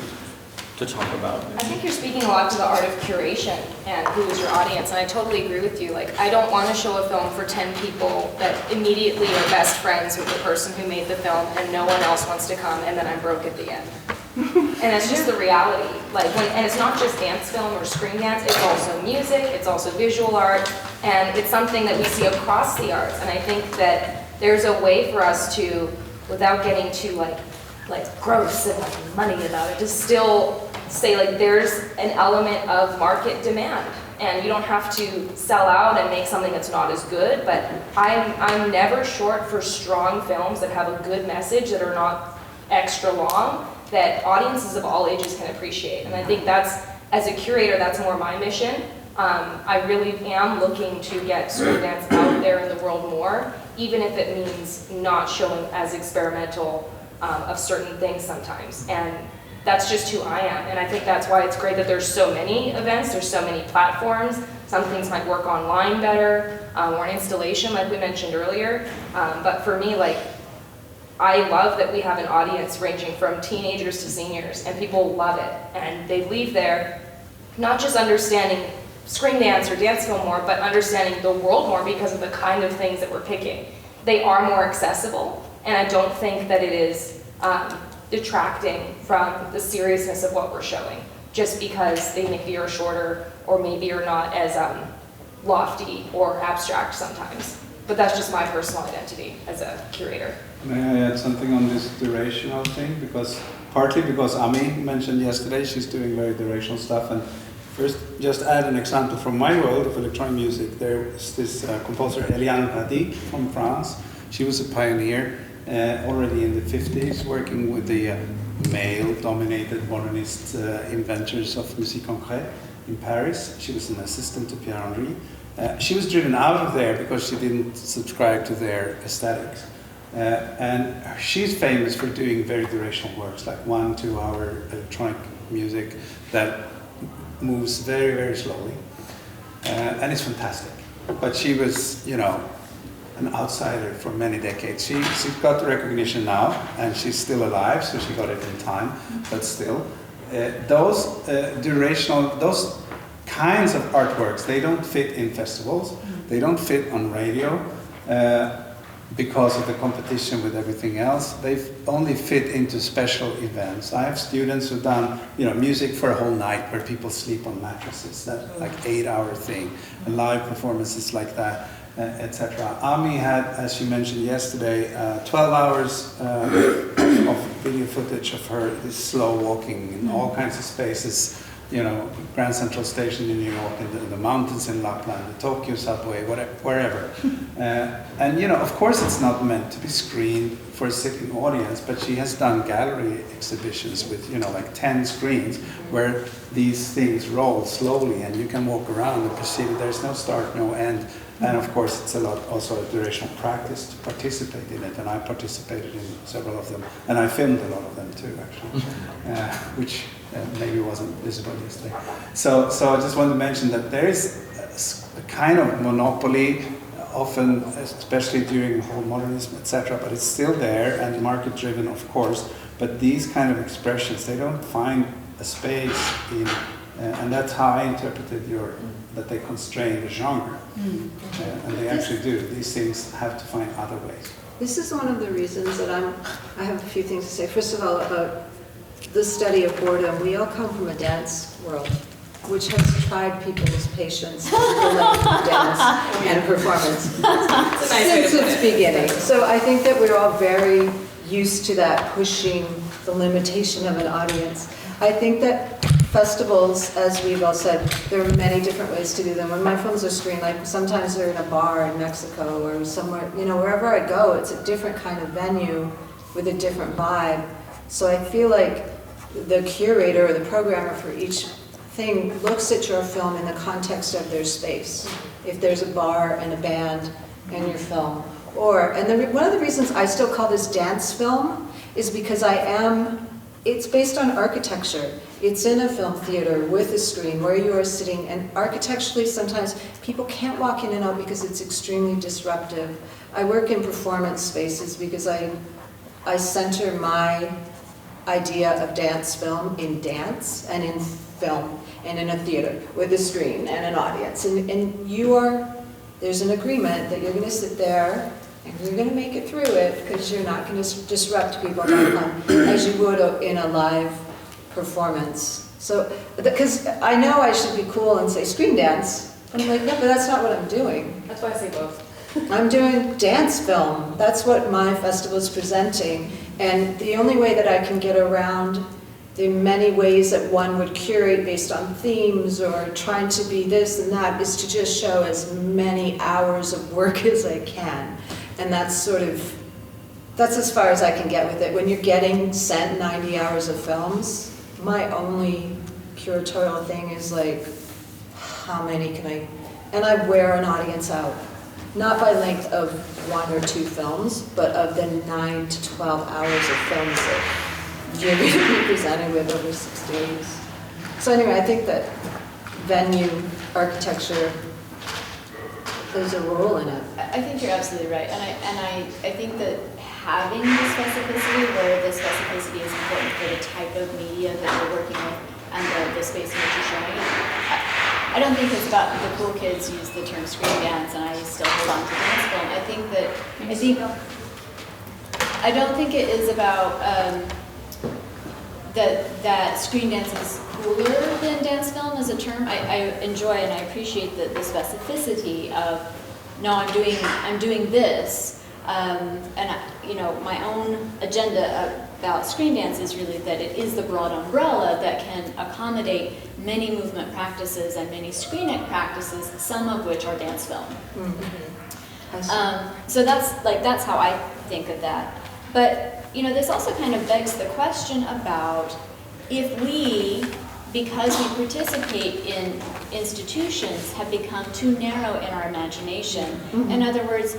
to talk about. I think you're speaking a lot to the art of curation and who is your audience, and I totally agree with you. Like, I don't want to show a film for 10 people that immediately are best friends with the person who made the film and no one else wants to come, and then I'm broke at the end. And that's just the reality. And it's not just dance film or screen dance, it's also music, it's also visual art, and it's something that we see across the arts. And I think that there's a way for us to, without getting too like gross and money about it, to still say there's an element of market demand, and you don't have to sell out and make something that's not as good. But I'm never short for strong films that have a good message, that are not extra long, that audiences of all ages can appreciate. And I think that's, as a curator, that's more my mission. I really am looking to get screen dance out there in the world more, even if it means not showing as experimental of certain things sometimes. And that's just who I am. And I think that's why it's great that there's so many events, there's so many platforms. Some things might work online better, or an installation like we mentioned earlier. But for me, I love that we have an audience ranging from teenagers to seniors, and people love it. And they leave there not just understanding screen dance or dance film more, but understanding the world more because of the kind of things that we're picking. They are more accessible, and I don't think that it is detracting from the seriousness of what we're showing, just because they maybe are shorter or maybe are not as lofty or abstract sometimes. But that's just my personal identity as a curator. May I add something on this durational thing? Partly because Ami mentioned yesterday, she's doing very durational stuff. And first, just add an example from my world of electronic music. There's this composer, Eliane Radi from France. She was a pioneer already in the 50s, working with the male-dominated modernist inventors of musique concrète in Paris. She was an assistant to Pierre Henry. She was driven out of there because she didn't subscribe to their aesthetics. And she's famous for doing very durational works, like 1-2 hour electronic music that moves very, very slowly. And it's fantastic. But she was, you know, an outsider for many decades. She's got the recognition now, and she's still alive, so she got it in time, but still. Those kinds of artworks, they don't fit in festivals, they don't fit on radio because of the competition with everything else. They only fit into special events. I have students who've done, you know, music for a whole night where people sleep on mattresses, that like 8-hour thing, and live performances like that, etc. Ami had, as she mentioned yesterday, 12 hours of video footage of her slow walking in all kinds of spaces. You know, Grand Central Station in New York, in the mountains in Lapland, the Tokyo subway, wherever. And you know, of course it's not meant to be screened for a sitting audience, but she has done gallery exhibitions with, you know, like 10 screens where these things roll slowly and you can walk around and perceive it. There's no start, no end. And of course it's a lot also a durational practice to participate in it, and I participated in several of them, and I filmed a lot of them too, actually, which maybe wasn't visible yesterday. So I just want to mention that there is a kind of monopoly, often, especially during whole modernism, etc., but it's still there and market-driven, of course, but these kind of expressions, they don't find a space in, and that's how I interpreted that they constrain the genre, and they actually do. These things have to find other ways. This is one of the reasons that I have a few things to say. First of all, about the study of boredom. We all come from a dance world, which has tried people's patience for dance and performance since its beginning. So I think that we're all very used to that, pushing the limitation of an audience. I think that festivals, as we've all said, there are many different ways to do them. When my films are screened, like sometimes they're in a bar in Mexico or somewhere, you know, wherever I go, it's a different kind of venue with a different vibe. So I feel like the curator or the programmer for each thing looks at your film in the context of their space. If there's a bar and a band and your film. One of the reasons I still call this dance film is because it's based on architecture. It's in a film theater with a screen where you are sitting, and architecturally sometimes people can't walk in and out because it's extremely disruptive. I work in performance spaces because I center my idea of dance film in dance and in film and in a theater with a screen and an audience. And there's an agreement that you're going to sit there and you're going to make it through it because you're not going to disrupt people as you would in a live performance. So, because I know I should be cool and say screen dance, but I'm like, no, but that's not what I'm doing. That's why I say both. I'm doing dance film. That's what my festival is presenting. And the only way that I can get around the many ways that one would curate based on themes or trying to be this and that is to just show as many hours of work as I can. And that's as far as I can get with it. When you're getting sent 90 hours of films, my only curatorial thing is like, how many can I, and I wear an audience out. Not by length of 1 or 2 films, but of the 9 to 12 hours of films that you're going to be presented with over 6 days. So anyway, I think that venue architecture plays a role in it. I think you're absolutely right, and I think that having the specificity, where the specificity is important for the type of media that you're working with and the space in which you're showing it. I don't think it's about the cool kids use the term screen dance and I still hold on to dance film. I think I don't think it is about that screen dance is cooler than dance film as a term. I enjoy and I appreciate the specificity of, no, I'm doing this. My own agenda about screen dance is really that it is the broad umbrella that can accommodate many movement practices and many screen act practices, some of which are dance film. So that's how I think of that. But this also kind of begs the question about if we, because we participate in institutions, have become too narrow in our imagination. In other words,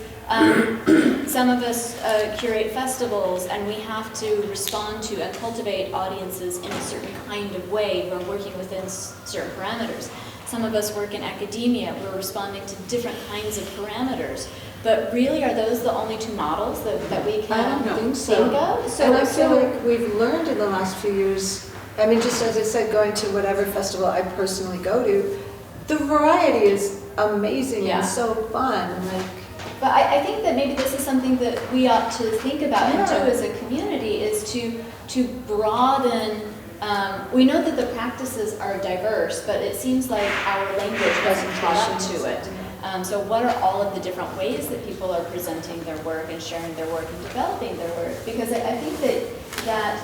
some of us curate festivals and we have to respond to and cultivate audiences in a certain kind of way. We're working within certain parameters. Some of us work in academia. We're responding to different kinds of parameters. But really, are those the only two models that we can I don't think so. think of? And I feel like we've learned in the last few years, I mean, just as I said, going to whatever festival I personally go to, the variety is amazing and so fun. But I think that maybe this is something that we ought to think about and do as a community, is to broaden. We know that the practices are diverse, but it seems like our language doesn't caught up to it. So what are all of the different ways that people are presenting their work and sharing their work and developing their work? Because I think that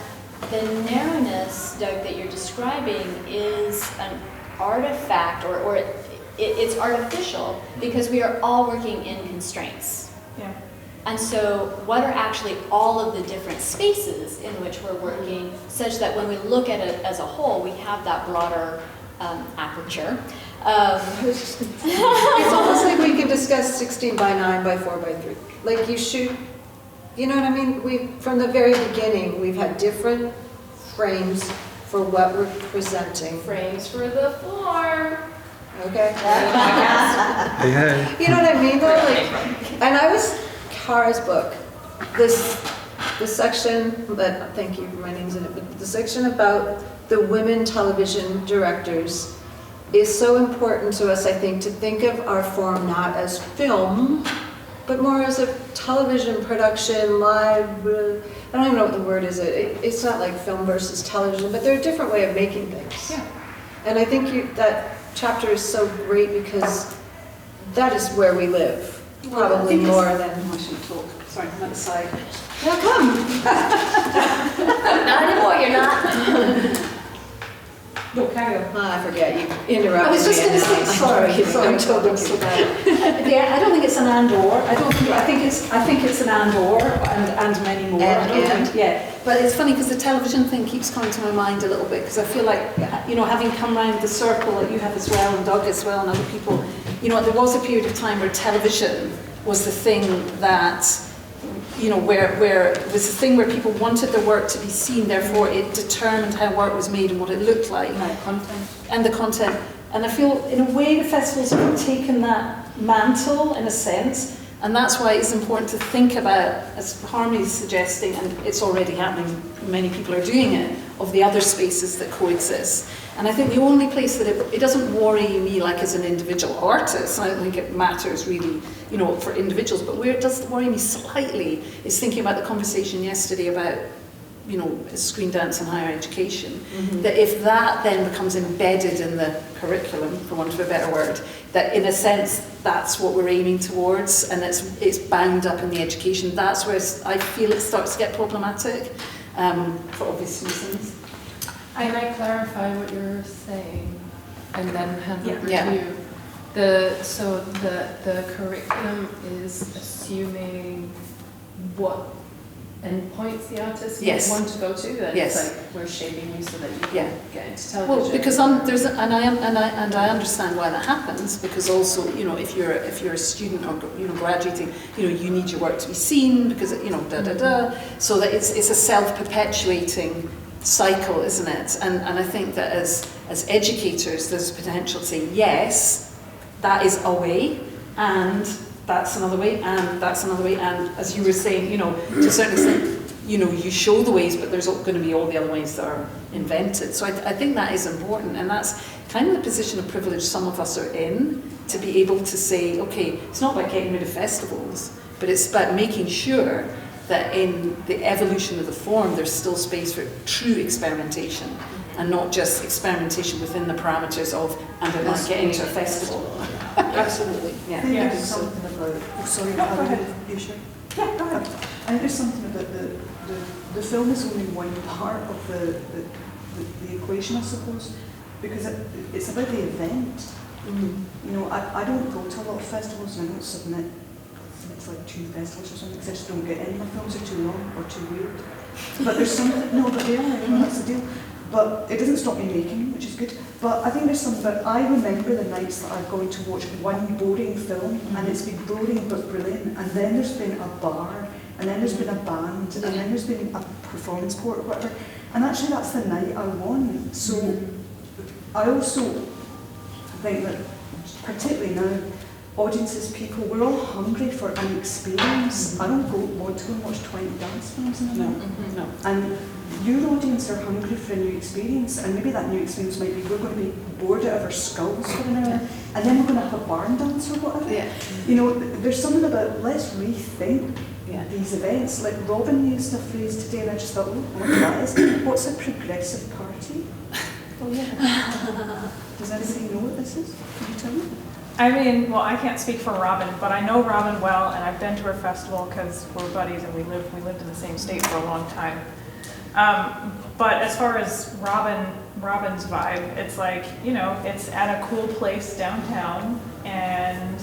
the narrowness, Doug, that you're describing is an artifact, or it's artificial, because we are all working in constraints. Yeah. And so what are actually all of the different spaces in which we're working, such that when we look at it as a whole, we have that broader aperture. It's almost like we can discuss 16 by 9 by 4 by 3. Like you shoot, you know what I mean? From the very beginning, we've had different frames for what we're presenting. Frames for the floor. Okay. Hey. You know what I mean though? And I was Kara's book. The section that, thank you, my name's in it, but the section about the women television directors is so important to us, I think, to think of our form not as film, but more as a television production, live, I don't even know what the word is. It's not like film versus television, but they're a different way of making things. Yeah. And I think that chapter is so great because that is where we live, probably more than... I shouldn't talk. Sorry, I'm at the side. Now come! Not anymore, you're not. No, carry on. I forget, you interrupted me. I was just going to say, sorry, I'm totally so bad. Yeah, I don't think it's an and/or. I think it's an and/or and many more. Yeah, but it's funny because the television thing keeps coming to my mind a little bit, because I feel like, having come round the circle that you have as well, and Doug as well, and other people, there was a period of time where television was the thing that, where it was the thing where people wanted their work to be seen, therefore it determined how work was made and what it looked like. And the content. And I feel, in a way, the festivals have taken that mantle, in a sense, and that's why it's important to think about, as Harmony's suggesting, and it's already happening, many people are doing it, of the other spaces that coexist. And I think the only place that it doesn't worry me, like as an individual artist, I don't think it matters really, for individuals, but where it does worry me slightly is thinking about the conversation yesterday about, screen dance and higher education. Mm-hmm. That if that then becomes embedded in the curriculum, for want of a better word, that in a sense that's what we're aiming towards, and it's bound up in the education, that's where I feel it starts to get problematic, for obvious reasons. Can I clarify what you're saying and then hand over to you? The curriculum is assuming what endpoints the artist want to go to. Then it's like we're shaping you so that you can get into television. Well, because I understand why that happens, because also if you're a student or graduating, you need your work to be seen because so that it's a self-perpetuating cycle, isn't it? And I think that as educators, there's potential to say, yes, that is a way, and that's another way, and that's another way, and as you were saying, to a certain extent, you show the ways, but there's going to be all the other ways that are invented. So I think that is important, and that's kind of the position of privilege some of us are in, to be able to say, okay, it's not about getting rid of festivals, but it's about making sure that in the evolution of the form, there's still space for true experimentation, and not just experimentation within the parameters of, and I want to get into a festival. Absolutely. Yeah. I think Yeah. there's something about, oh, sorry, No, go ahead. you sure? Yeah, go ahead. I think there's something about the film is only one part of the equation, I suppose, because it's about the event. You know, I don't go to a lot of festivals, and I don't submit. It's like 2 festivals or something, because I just don't get in. My films are too long or too weird. But there's something, no, but they are, that's the deal. But it doesn't stop me making, which is good. But I think there's something about, I remember the nights that I've gone to watch one boring film, and it's been boring but brilliant, and then there's been a bar, and then there's been a band, and then there's been a performance court or whatever. And actually that's the night I want. So I also think that, particularly now, audiences, people, we're all hungry for an experience. I don't want to go and watch 20 dance films in a night. No. And your audience are hungry for a new experience, and maybe that new experience might be we're going to be bored out of our skulls for an hour, and then we're going to have a barn dance or whatever. Yeah. You know, there's something about let's rethink these events. Like Robin used a phrase today, and I just thought, oh, what that is? What's a progressive party? Oh yeah. Does anybody know what this is? Can you tell me? I mean, well, I can't speak for Robin, but I know Robin well, and I've been to her festival because we're buddies and we lived in the same state for a long time. But as far as Robin's vibe, it's like, you know, it's at a cool place downtown, and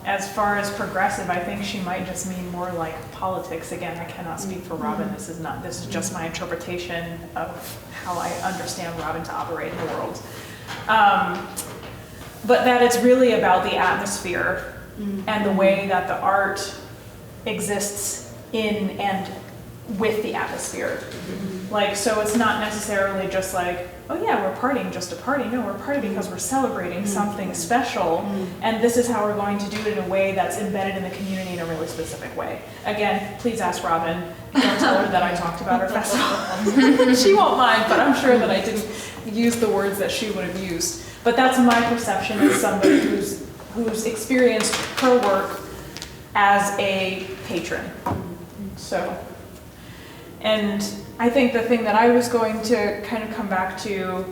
as far as progressive, I think she might just mean more like politics. Again, I cannot speak for Robin. This is just my interpretation of how I understand Robin to operate in the world. But that it's really about the atmosphere and the way that the art exists in and with the atmosphere. Like, so it's not necessarily just like, oh yeah, we're partying just to party. No, we're partying because we're celebrating something special, and this is how we're going to do it in a way that's embedded in the community in a really specific way. Again, please ask Robin. Don't tell her that I talked about her festival. She won't mind, but I'm sure that I didn't use the words that she would have used. But that's my perception as somebody who's experienced her work as a patron. So, and I think the thing that I was going to kind of come back to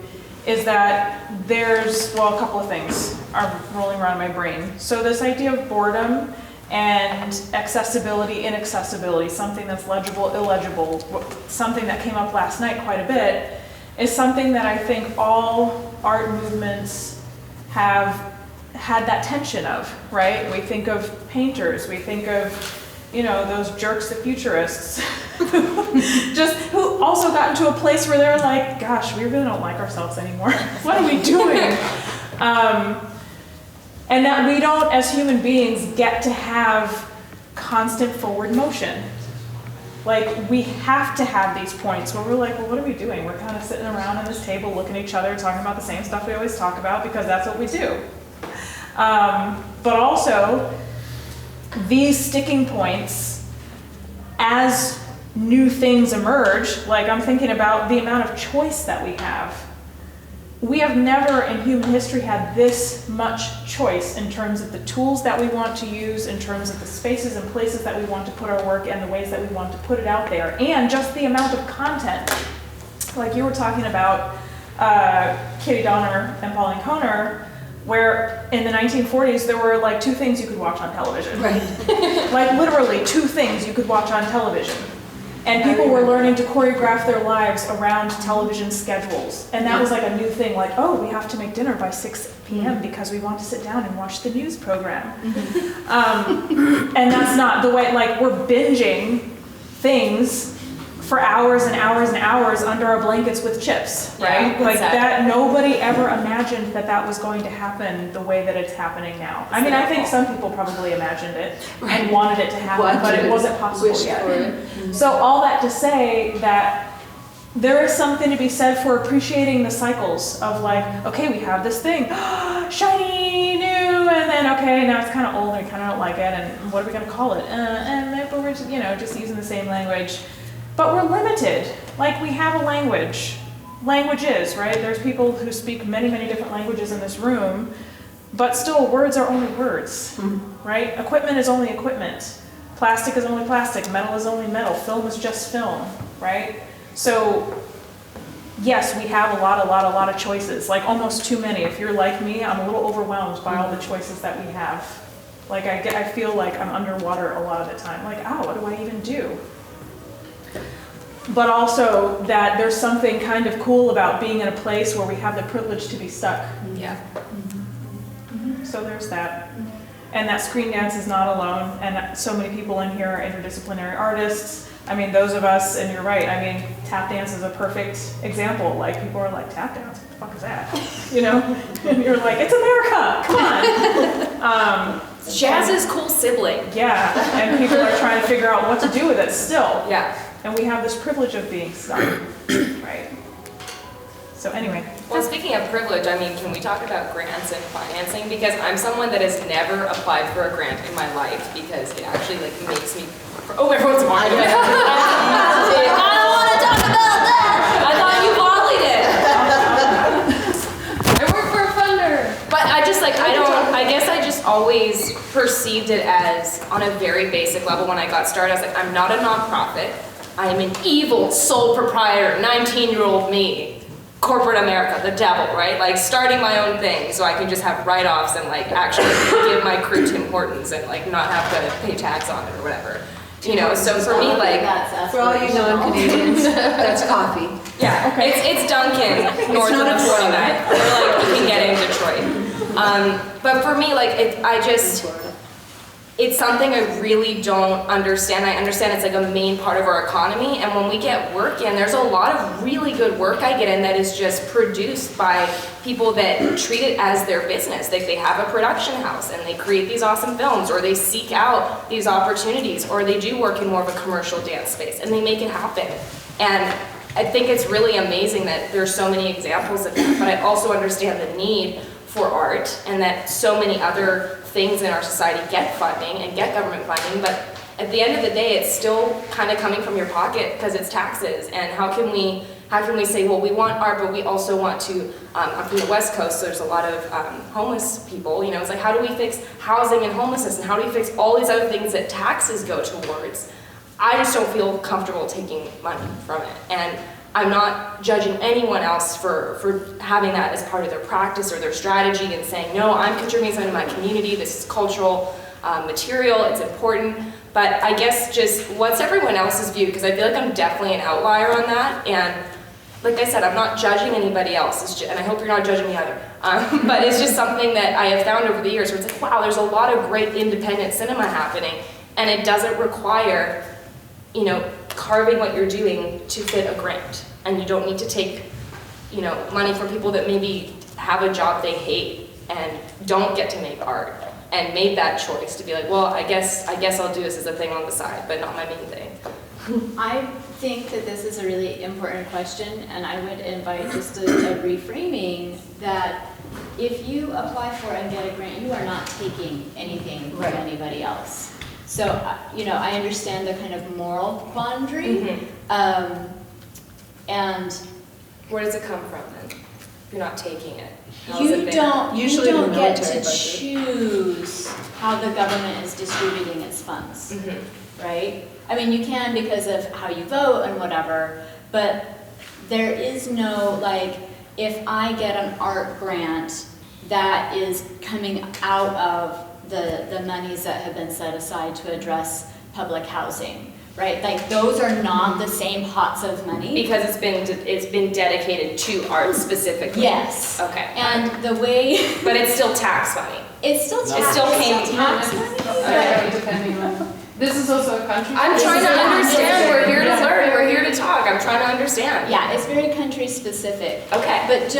is that there's, well, a couple of things are rolling around in my brain. So this idea of boredom and accessibility, inaccessibility, something that's legible, illegible, something that came up last night quite a bit, is something that I think all art movements have had that tension of, right? We think of painters, we think of, you know, those jerks, the futurists, just who also got into a place where they're like, gosh, we really don't like ourselves anymore. What are we doing? And that we don't, as human beings, get to have constant forward motion. Like, we have to have these points where we're like, well, what are we doing? We're kind of sitting around on this table looking at each other, talking about the same stuff we always talk about because that's what we do. But also, these sticking points, as new things emerge, like I'm thinking about the amount of choice that we have. We have never in human history had this much choice in terms of the tools that we want to use, in terms of the spaces and places that we want to put our work and the ways that we want to put it out there, and just the amount of content. Like you were talking about Katie Donner and Pauline Kohner, where in the 1940s there were like 2 things you could watch on television. Right. Like literally 2 things you could watch on television. And people were learning to choreograph their lives around television schedules. And that was like a new thing, like, oh, we have to make dinner by 6 p.m. because we want to sit down and watch the news program. And that's not the way, like, we're binging things for hours and hours and hours under our blankets with chips, right? Yeah, like exactly. that, nobody ever imagined that that was going to happen the way that it's happening now. I mean, I think some people probably imagined it and wanted it to happen, but it wasn't possible yet. So all that to say that there is something to be said for appreciating the cycles of like, okay, we have this thing, shiny, new, and then okay, now it's kind of old and we kind of don't like it, and what are we going to call it? And maybe we're just, just using the same language. But we're limited. Like, we have a language. Languages, right? There's people who speak many, many different languages in this room, but still, words are only words, right? Equipment is only equipment. plastic is only plastic, metal is only metal, film is just film, right? So yes, we have a lot of choices, like almost too many. If you're like me, I'm a little overwhelmed by all the choices that we have. Like I feel like I'm underwater a lot of the time. Like, oh, what do I even do? But also that there's something kind of cool about being in a place where we have the privilege to be stuck. Yeah. So there's that. And that screen dance is not alone, and so many people in here are interdisciplinary artists. I mean, those of us, and you're right, I mean, tap dance is a perfect example. Like, people are like, tap dance, what the fuck is that? You know? And you're like, it's America, come on. Jazz's cool sibling. Yeah, and people are trying to figure out what to do with it still. Yeah. And we have this privilege of being stuck, right? So anyway. Well, speaking of privilege, I mean, can we talk about grants and financing? Because I'm someone that has never applied for a grant in my life because it actually like makes me. Oh, everyone's walking. I don't want to talk about that. I thought you volleyed it. I work for a funder. But I just like I guess I just always perceived it as on a very basic level when I got started. I was like, I'm not a nonprofit. I am an evil sole proprietor, 19-year-old me. Corporate America, the devil, right? Like starting my own thing so I can just have write-offs and like actually give my crew Tim Hortons and like not have to pay tax on it or whatever. You know, so for me, like, For all you non-Canadians, that's coffee. yeah, okay. it's Dunkin' north of the 49. They're like, you can get it in Detroit. But for me, like, it's something I really don't understand. I understand it's like a main part of our economy, and when we get work in, there's a lot of really good work I get in that is just produced by people that treat it as their business. Like they have a production house and they create these awesome films, or they seek out these opportunities, or they do work in more of a commercial dance space and they make it happen. And I think it's really amazing that there's so many examples of that, but I also understand the need for art and that so many other things in our society get funding and get government funding, but at the end of the day, it's still kind of coming from your pocket because it's taxes. And how can we say, well, we want art, but we also want to, I'm from the West Coast, so there's a lot of homeless people, you know, it's like, how do we fix housing and homelessness, and how do we fix all these other things that taxes go towards? I just don't feel comfortable taking money from it. And I'm not judging anyone else for having that as part of their practice or their strategy and saying, no, I'm contributing something to my community, this is cultural material, it's important. But I guess just what's everyone else's view? Because I feel like I'm definitely an outlier on that. And like I said, I'm not judging anybody else, and I hope you're not judging me either. But it's just something that I have found over the years where it's like, wow, there's a lot of great independent cinema happening, and it doesn't require, you know, carving what you're doing to fit a grant. And you don't need to take, you know, money from people that maybe have a job they hate and don't get to make art and made that choice to be like, well, I guess I'll do this as a thing on the side, but not my main thing. I think that this is a really important question, and I would invite just a reframing that if you apply for and get a grant, you are not taking anything from anybody else. So, you know, I understand the kind of moral quandary. And where does it come from then? You're not taking it. You don't get to choose how the government is distributing its funds, right? I mean, you can because of how you vote and whatever, but there is no, like, if I get an art grant that is coming out of the monies that have been set aside to address public housing, right? Like, those are not the same pots of money. Because it's been dedicated to art specifically. Yes. Okay. And the way... But it's still tax money. It's still tax. It still came tax money. Okay. Depending on... This is also a country. I'm trying to understand. We're here to learn. We're here to talk. I'm trying to understand. Yeah, it's very country specific. Okay. But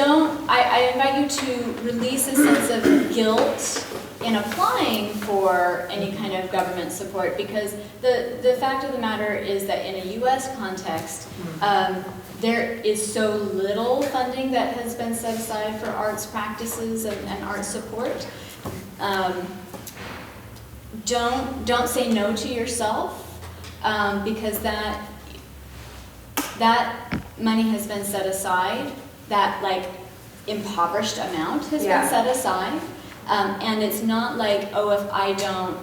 I invite you to release a sense of guilt in applying for any kind of government support, because the fact of the matter is that in a U.S. context, there is so little funding that has been set aside for arts practices and art support. Don't say no to yourself, because that money has been set aside, that like impoverished amount has been set aside. And it's not like, oh, if I don't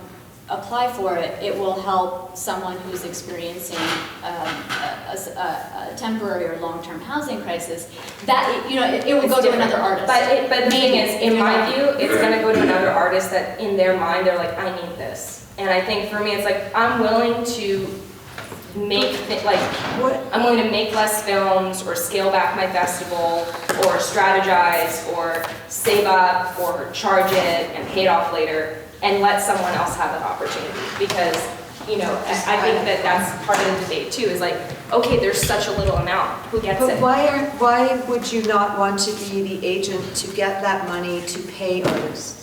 apply for it, it will help someone who's experiencing a temporary or long-term housing crisis. That, you know, it will It's go to different. another artist. But the thing is, in my view, it's gonna go to another artist that in their mind, they're like, I need this. And I think for me, it's like, I'm willing to I'm willing to make less films or scale back my festival or strategize or save up or charge it and pay it off later and let someone else have that opportunity. Because, you know, I think that that's part of the debate too, is like, okay, there's such a little amount, who gets But it? why would you not want to be the agent to get that money to pay artists?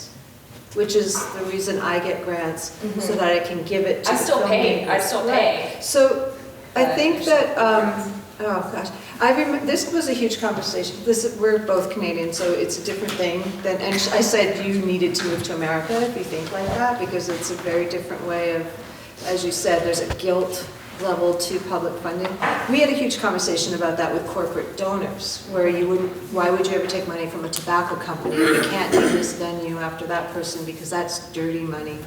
Which is the reason I get grants, so that I can give it to I still pay, filmmakers. I still pay. So I But think there's that, oh gosh, I remember, this was a huge conversation. We're both Canadian, so it's a different thing than, and I said you needed to move to America if you think like that, because it's a very different way of, as you said, there's a guilt level to public funding. We had a huge conversation about that with corporate donors, where you wouldn't, why would you ever take money from a tobacco company? You can't do this venue after that person because that's dirty money.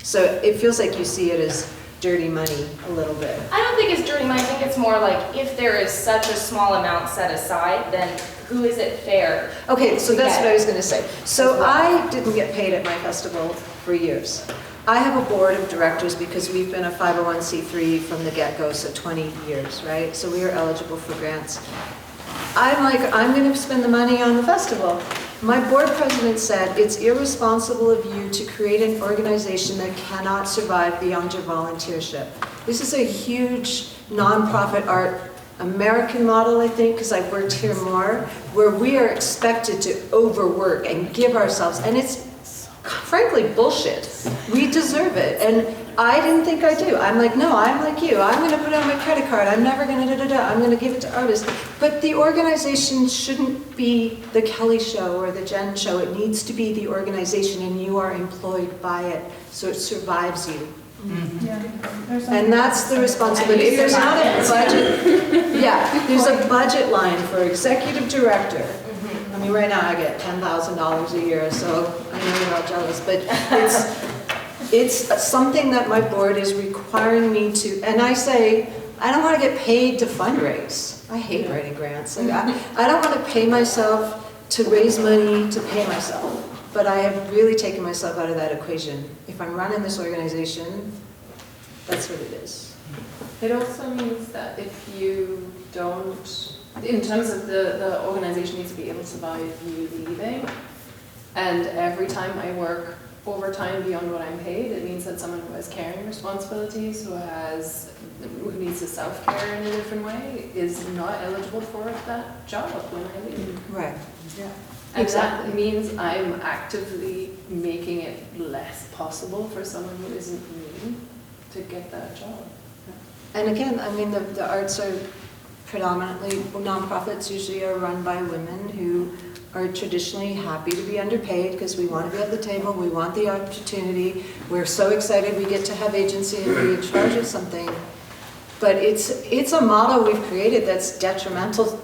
So it feels like you see it as dirty money a little bit. I don't think it's dirty money. I think it's more like, if there is such a small amount set aside, then who is it fair? Okay, so that's Yeah. what I was going to say. So I didn't get paid at my festival for years. I have a board of directors because we've been a 501c3 from the get-go, so 20 years, right? So we are eligible for grants. I'm like, I'm going to spend the money on the festival. My board president said, it's irresponsible of you to create an organization that cannot survive beyond your volunteership. This is a huge nonprofit art American model, I think, because I've worked here more, where we are expected to overwork and give ourselves, and it's frankly bullshit. We deserve it, and I didn't think I do. I'm like, no, I'm like you. I'm going to put it on my credit card. I'm never going to da-da-da. I'm going to give it to artists. But the organization shouldn't be the Kelly show or the Jen show. It needs to be the organization, and you are employed by it, so it survives you. And that's the responsibility. If there's not a budget, yeah, there's a budget line for executive director. I mean, right now I get $10,000 a year, so I know you're all jealous, but it's something that my board is requiring me to, and I say, I don't want to get paid to fundraise. I hate writing grants. Like, I don't want to pay myself to raise money to pay myself. But I have really taken myself out of that equation. If I'm running this organization, that's what it is. It also means that if you don't, in terms of the organization needs to be able to survive you leaving, and every time I work overtime beyond what I'm paid, it means that someone who has caring responsibilities, who needs to self-care in a different way, is not eligible for that job when I leave. Right. Yeah. And that means I'm actively making it less possible for someone who isn't me to get that job. And again, I mean, the arts are predominantly, nonprofits usually are run by women who are traditionally happy to be underpaid because we want to be at the table, we want the opportunity, we're so excited we get to have agency and be in charge of something. But it's a model we've created that's detrimental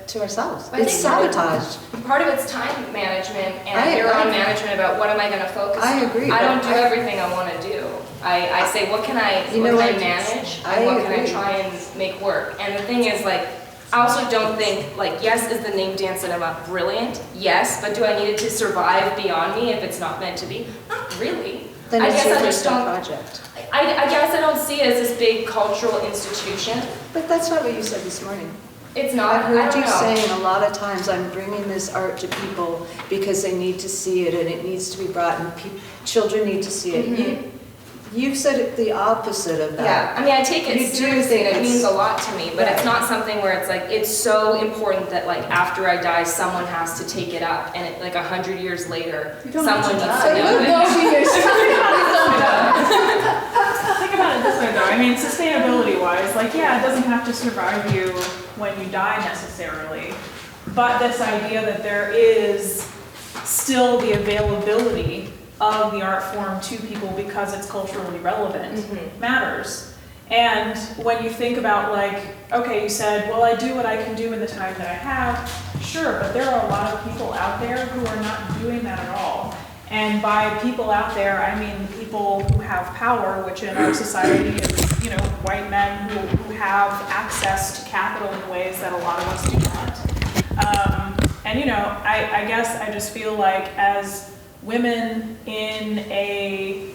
to ourselves. I It's think sabotaged. Part of it's time management I and your own agree. management about what am I going to focus on. I agree, I don't but do everything I want to do. I say, what can I manage and what can I try and make work? And the thing is, like, I also don't think, like, yes, is the name Dance Cinema brilliant? Yes, but do I need it to survive beyond me if it's not meant to be? Not really. Then I it's guess a I just personal don't. project. I guess I don't see it as this big cultural institution. But that's not what you said this morning. It's not. I've heard I don't you know. saying a lot of times, I'm bringing this art to people because they need to see it and it needs to be brought and children need to see it. You've said it the opposite of that. Yeah, I mean, I take it You do seriously and think it it's- means a lot to me, but it's not something where it's like, it's so important that like after I die, someone has to take it up and it, like 100 years later, someone needs to know it. Think about it this way though, I mean, sustainability wise, like, yeah, it doesn't have to survive you when you die necessarily, but this idea that there is still the availability of the art form to people because it's culturally relevant matters. And when you think about like, okay, you said, well, I do what I can do in the time that I have, sure, but there are a lot of people out there who are not doing that at all. And by people out there, I mean people who have power, which in our society is, you know, white men who have access to capital in ways that a lot of us do not. And you know, I guess I just feel like as women in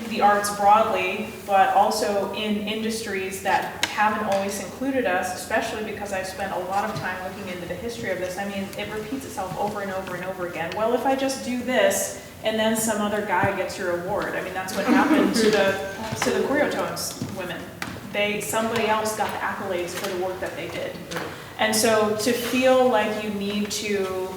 the arts broadly, but also in industries that haven't always included us, especially because I've spent a lot of time looking into the history of this. I mean, it repeats itself over and over and over again. Well, if I just do this, and then some other guy gets your award. I mean, that's what happened to the Choreotones women. Somebody else got the accolades for the work that they did. And so to feel like you need to,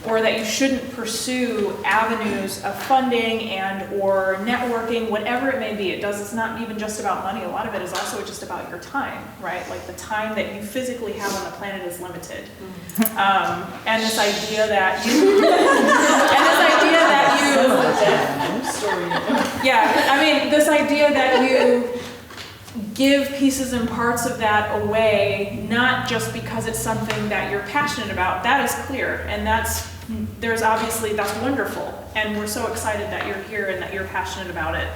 or that you shouldn't pursue avenues of funding and or networking, whatever it may be. It's not even just about money. A lot of it is also just about your time, right? Like the time that you physically have on the planet is limited. And this idea that this idea that you give pieces and parts of that away, not just because it's something that you're passionate about. That is clear, and that's wonderful, and we're so excited that you're here and that you're passionate about it.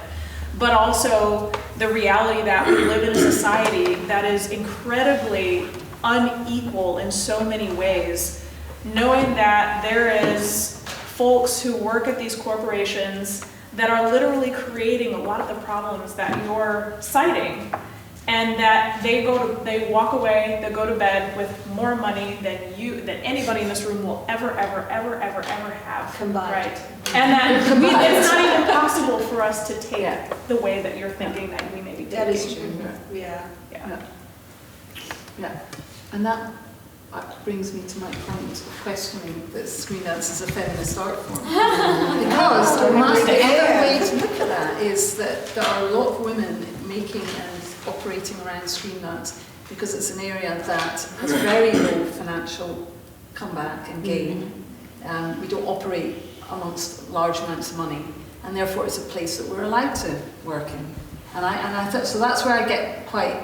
But also the reality that we live in a society that is incredibly unequal in so many ways, knowing that there is folks who work at these corporations that are literally creating a lot of the problems that you're citing, and that they walk away, they go to bed with more money than anybody in this room will ever have combined. Right? And that it's not even possible for us to take the way that you're thinking that we may be taking. That is true. Yeah. And that brings me to my point of questioning that screen dance is a feminist art form. Because the other way to look at that is that there are a lot of women making and operating around screen dance because it's an area that has very low financial comeback and gain. We don't operate amongst large amounts of money, and therefore it's a place that we're allowed to work in. And I thought, so that's where I get quite,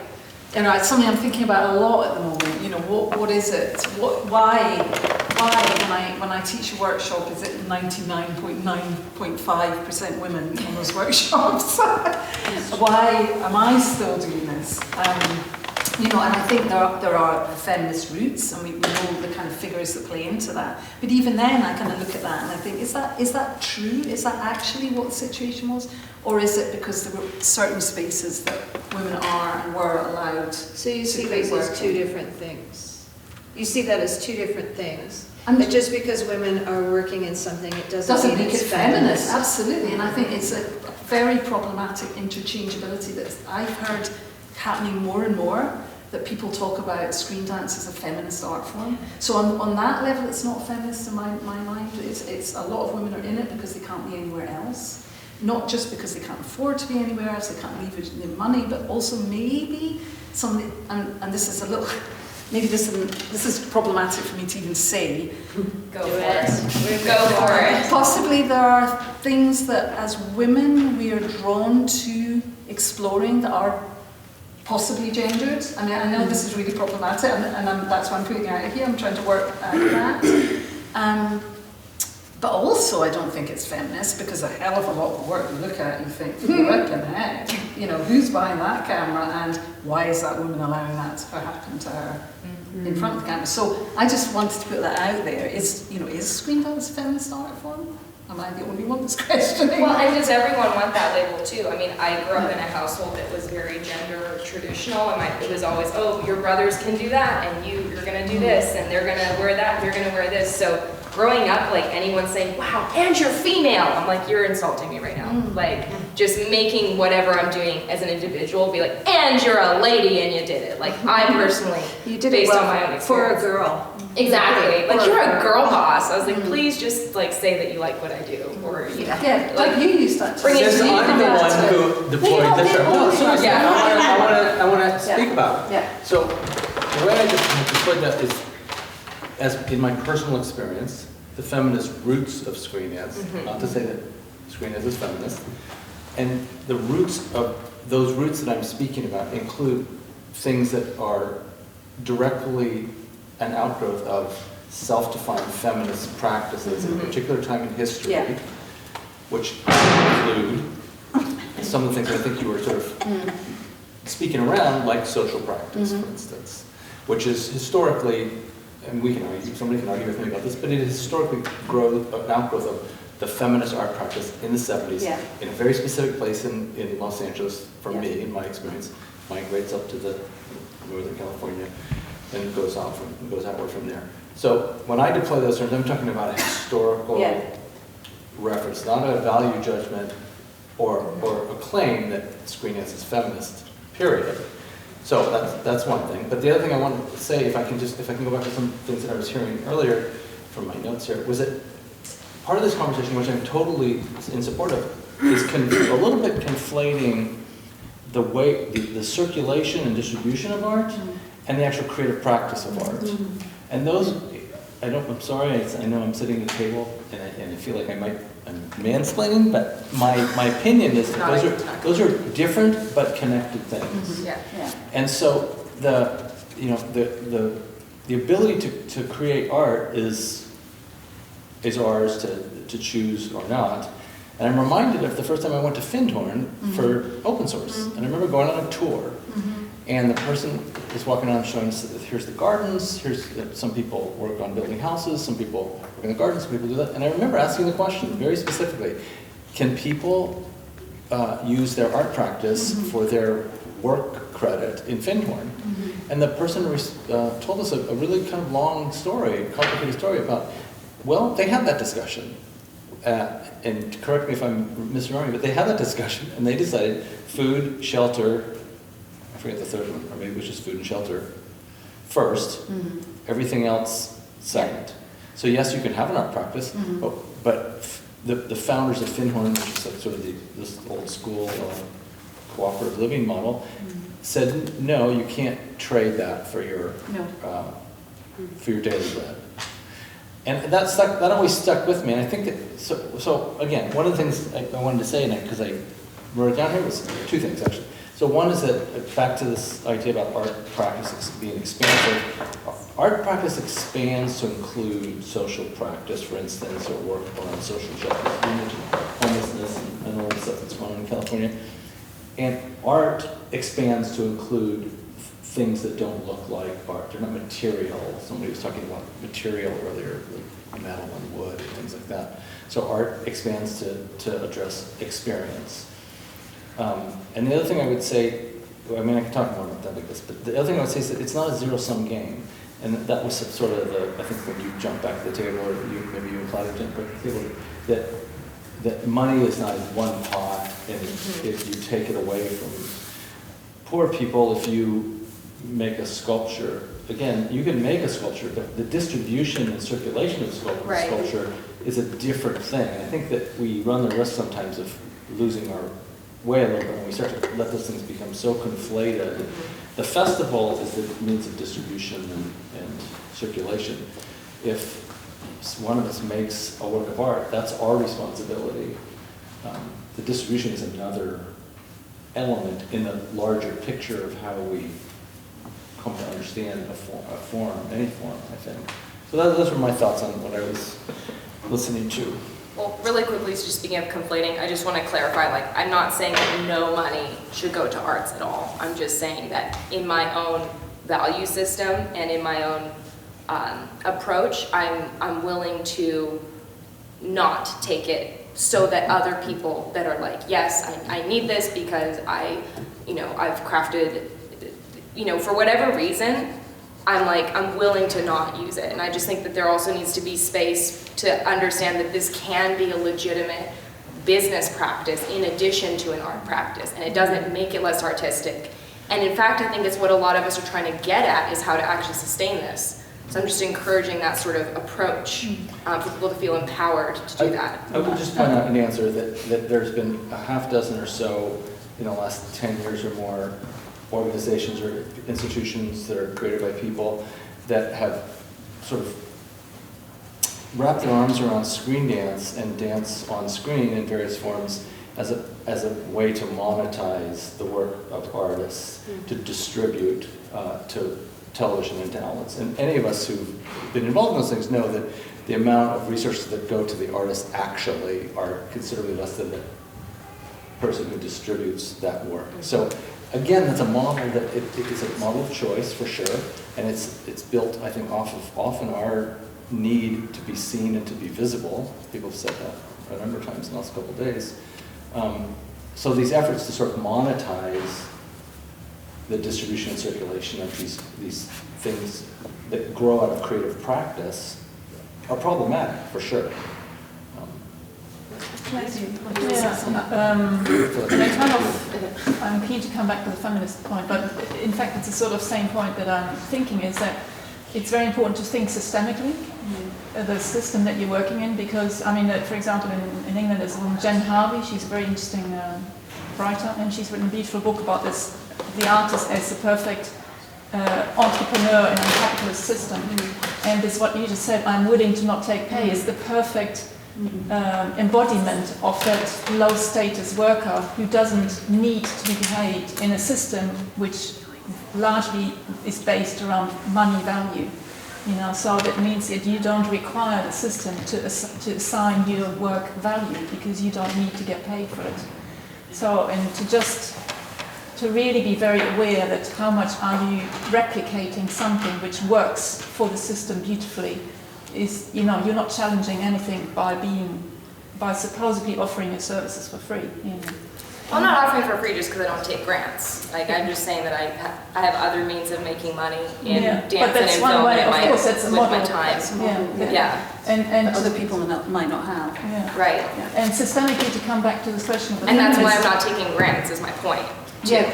you know, it's something I'm thinking about a lot at the moment. You know, what is it? Why when I teach a workshop is it 99.9.5% women in those workshops? Why am I still doing this? You know, and I think there are feminist roots, and we know the kind of figures that play into that. But even then, I kind of look at that and I think, is that true? Is that actually what the situation was? Or is it because there were certain spaces that women are and were allowed? So you see those as two different things. You see that as two different things. And but just because women are working in something, it doesn't mean make it's it feminist. Absolutely, and I think it's a very problematic interchangeability that I've heard happening more and more, that people talk about screen dance as a feminist art form. So on that level, it's not feminist in my mind. It's a lot of women are in it because they can't be anywhere else. Not just because they can't afford to be anywhere else, they can't leave their money, but also maybe something, and this is a little, maybe this is problematic for me to even say. Go for it. Possibly there are things that as women we are drawn to exploring that are possibly gendered. I mean, I know this is really problematic, and that's why I'm putting it out here. I'm trying to work at that. But also, I don't think it's feminist, because a hell of a lot of work you look at, you think, flipping heck, you know, who's buying that camera, and why is that woman allowing that to happen to her in front of the camera? So I just wanted to put that out there. Is screen dance a feminist art form? Am I the only one that's questioning? Well, and does everyone want that label too? I mean, I grew up in a household that was very gender traditional, and it was always, oh, your brothers can do that, and you're gonna do this, and they're gonna wear that, and you're gonna wear this. So growing up, like anyone saying, wow, and you're female, I'm like, you're insulting me right now. Like, just making whatever I'm doing as an individual be like, and you're a lady and you did it. Like, I personally, you did based it well on my own experience. for a girl. Exactly. Like, you're a girl boss. I was like, please just like say that you like what I do, or you know, like you used that. Bring it to me. I'm the one who deployed the term. No, sorry. Yeah. I want to speak about it. Yeah. So the way I deployed that is, as in my personal experience, the feminist roots of screen dance. Not to say that screen dance is feminist, and the roots of those roots that I'm speaking about include things that are directly an outgrowth of self-defined feminist practices at a particular time in history which include some of the things I think you were sort of speaking around, like social practice, for instance, which is historically, and we can argue, somebody can argue with me about this, but it is historically an outgrowth of the feminist art practice in the 70s, in a very specific place in Los Angeles, for me, in my experience, migrates up to the Northern California, and goes outward from there. So when I deploy those terms, I'm talking about a historical reference, not a value judgment or a claim that screen dance is feminist, period. So that's one thing. But the other thing I wanted to say, if I can go back to some things that I was hearing earlier from my notes here, was that part of this conversation, which I'm totally in support of, is a little bit conflating the way, the circulation and distribution of art and the actual creative practice of art. And those, I'm sorry, I know I'm sitting at a table and I feel like I'm mansplaining, but my opinion is that those are different but connected things. And so the ability to create art is ours to choose or not. And I'm reminded of the first time I went to Findhorn for open source. And I remember going on a tour, and the person was walking around showing us, here's the gardens, here's some people work on building houses, some people work in the gardens, some people do that. And I remember asking the question very specifically, can people use their art practice for their work credit in Findhorn? And the person told us a really kind of long story, complicated story about, well, they had that discussion. And correct me if I'm misremembering, but they had that discussion and they decided food, shelter, I forget the third one, or maybe it was just food and shelter first, everything else second. So yes, you can have an art practice, but the founders of Findhorn, which is like sort of this old school cooperative living model, said no, you can't trade that for your daily bread. And that always stuck with me, and I think that, so again, one of the things I wanted to say, because I wrote it down here, was two things actually. So one is that, back to this idea about art practice being expansive, art practice expands to include social practice, for instance, or work on social justice, homelessness, and all the stuff that's going on in California. And art expands to include things that don't look like art. They're not material. Somebody was talking about material earlier, like metal and wood and things like that. So art expands to address experience. And the other thing I would say, I mean, I can talk more about that like this, but the other thing I would say is that it's not a zero-sum game. And that was sort of I think when you jump back to the table, or maybe you implied it, jump back to the table, that money is not in one pot, and if you take it away from poor people, if you make a sculpture, again, you can make a sculpture, but the distribution and circulation of sculpture is a different thing. And I think that we run the risk sometimes of losing our way a little bit when we start to let those things become so conflated. The festival is the means of distribution and circulation. If one of us makes a work of art, that's our responsibility. The distribution is another element in the larger picture of how we come to understand a form, any form, I think. So those were my thoughts on what I was listening to. Well, really quickly, just speaking of conflating, I just want to clarify, like, I'm not saying that no money should go to arts at all. I'm just saying that in my own value system and in my own approach, I'm willing to not take it so that other people that are like, yes, I need this because I've crafted, for whatever reason, I'm willing to not use it. And I just think that there also needs to be space to understand that this can be a legitimate business practice in addition to an art practice. And it doesn't make it less artistic. And in fact, I think that's what a lot of us are trying to get at, is how to actually sustain this. So I'm just encouraging that sort of approach for people to feel empowered to do that. I would just point out an answer that there's been a half dozen or so in the last 10 years or more organizations or institutions that are created by people that have sort of wrapped their arms around screen dance and dance on screen in various forms as a way to monetize the work of artists, to distribute, to television and outlets. And any of us who've been involved in those things know that the amount of resources that go to the artist actually are considerably less than the person who distributes that work. So again, that's a model that it is a model of choice for sure, and it's built, I think, off of often our need to be seen and to be visible. People have said that a number of times in the last couple of days. So these efforts to sort of monetize the distribution and circulation of these things that grow out of creative practice are problematic for sure. I'm keen to come back to the feminist point, but in fact it's the sort of same point that I'm thinking, is that it's very important to think systemically, the system that you're working in, because, I mean, for example, in England there's a woman, Jen Harvey, she's a very interesting writer, and she's written a beautiful book about this, the artist as the perfect entrepreneur in a capitalist system. And this, what you just said, I'm willing to not take pay, is the perfect embodiment of that low status worker who doesn't need to be paid in a system which largely is based around money value. You know, so that means that you don't require the system to assign your work value because you don't need to get paid for it. So, and to really be very aware that how much are you replicating something which works for the system beautifully is, you know, you're not challenging anything by supposedly offering your services for free. You know. Well, I'm not offering for free just because I don't take grants. Like, I'm just saying that I have other means of making money in dance and in film and with my time. Yeah. And other people might not have. Yeah. Right. Yeah. And systemically, to come back to this question of the and that's why I'm not taking grants, is my point. Yeah.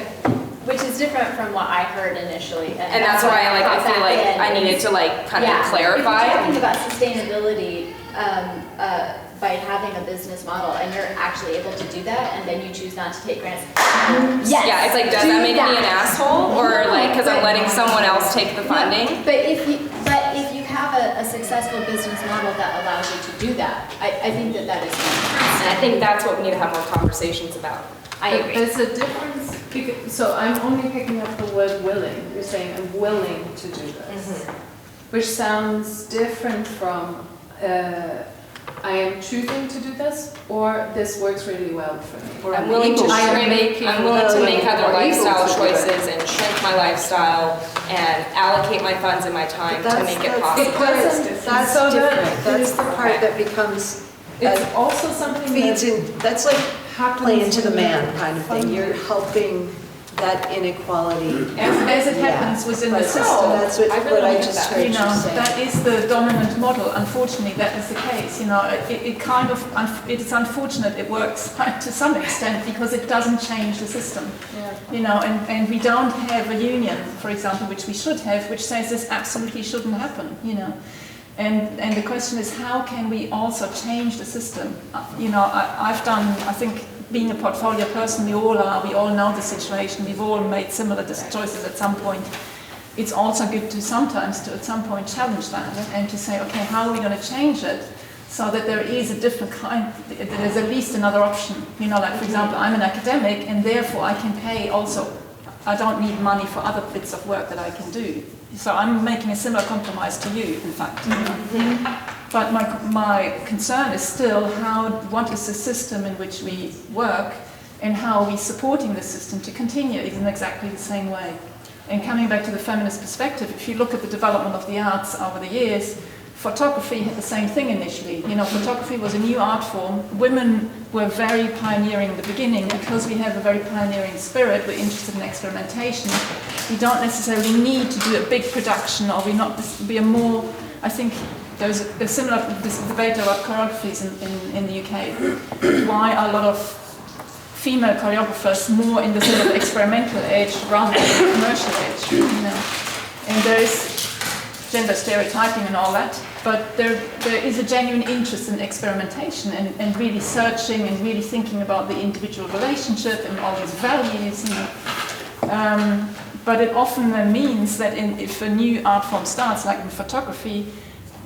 Which is different from what I heard initially. And that's why I feel like I needed to kind of clarify. If you're talking about sustainability by having a business model and you're actually able to do that and then you choose not to take grants. Yes. Yeah, it's like, does that make me an asshole? Or like, because I'm letting someone else take the funding? No, but if you have a successful business model that allows you to do that, I think that is fantastic. And I think that's what we need to have more conversations about. I agree. There's a difference, so I'm only picking up the word willing. You're saying I'm willing to do this, which sounds different from I am choosing to do this, or this works really well for me. Or I'm willing to make other lifestyle choices and shrink my lifestyle and allocate my funds and my time to make it possible. That's different. That's the part that becomes. It's also something feeds in. That's like play into the man kind of thing. funding. You're helping that inequality. As it happens within the system. That's what I just heard you say. That is the dominant model. Unfortunately, that is the case. You know, it is unfortunate it works to some extent because it doesn't change the system. Yeah. You know, and we don't have a union, for example, which we should have, which says this absolutely shouldn't happen. You know. And the question is, how can we also change the system? You know, I've done, I think, being a portfolio person, we all know the situation, we've all made similar choices at some point. It's also good to sometimes, at some point, challenge that and to say, okay, how are we going to change it so that there is a different kind, there's at least another option. You know, like, for example, I'm an academic and therefore I can pay also, I don't need money for other bits of work that I can do. So I'm making a similar compromise to you, in fact. You know? But my concern is still what is the system in which we work and how are we supporting the system to continue in exactly the same way. And coming back to the feminist perspective, if you look at the development of the arts over the years, photography had the same thing initially. You know, photography was a new art form. Women were very pioneering in the beginning because we have a very pioneering spirit. We're interested in experimentation. We don't necessarily need to do a big production, or we are more, I think, there's a similar debate about choreographies in the UK. Why are a lot of female choreographers more in the sort of experimental age rather than the commercial age? You know? And there is gender stereotyping and all that, but there is a genuine interest in experimentation and really searching and really thinking about the individual relationship and all these values. You know? But it often then means that if a new art form starts, like in photography,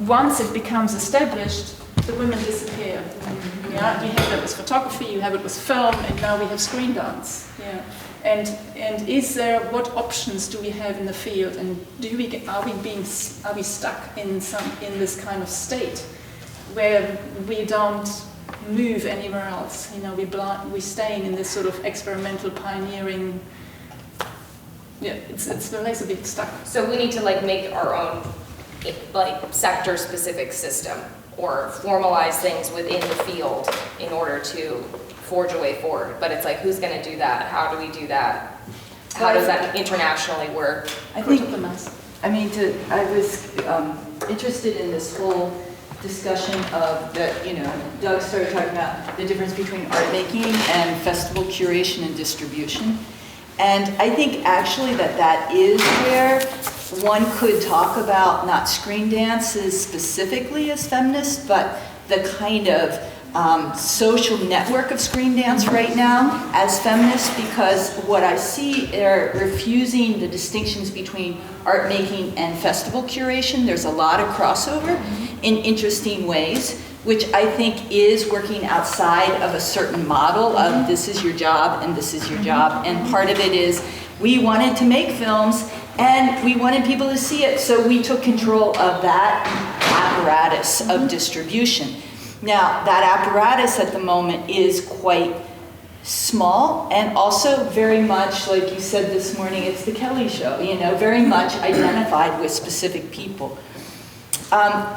once it becomes established, the women disappear. Yeah, you have that with photography, you have it with film, and now we have screen dance. Yeah. And is there, what options do we have in the field, and are we stuck in this kind of state where we don't move anywhere else? You know, we're staying in this sort of experimental pioneering. Yeah, it's a little bit stuck. So we need to like make our own like sector specific system or formalize things within the field in order to forge a way forward. But it's like, who's going to do that? How do we do that? How does that internationally work? I was interested in this whole discussion of that, you know, Doug started talking about the difference between art making and festival curation and distribution. And I think actually that is where one could talk about not screen dances specifically as feminist, but the kind of social network of screen dance right now as feminist, because what I see are refusing the distinctions between art making and festival curation. There's a lot of crossover in interesting ways, which I think is working outside of a certain model of this is your job and this is your job. And part of it is we wanted to make films and we wanted people to see it, so we took control of that apparatus of distribution. Now, that apparatus at the moment is quite small and also very much, like you said this morning, it's the Kelly show, you know, very much identified with specific people.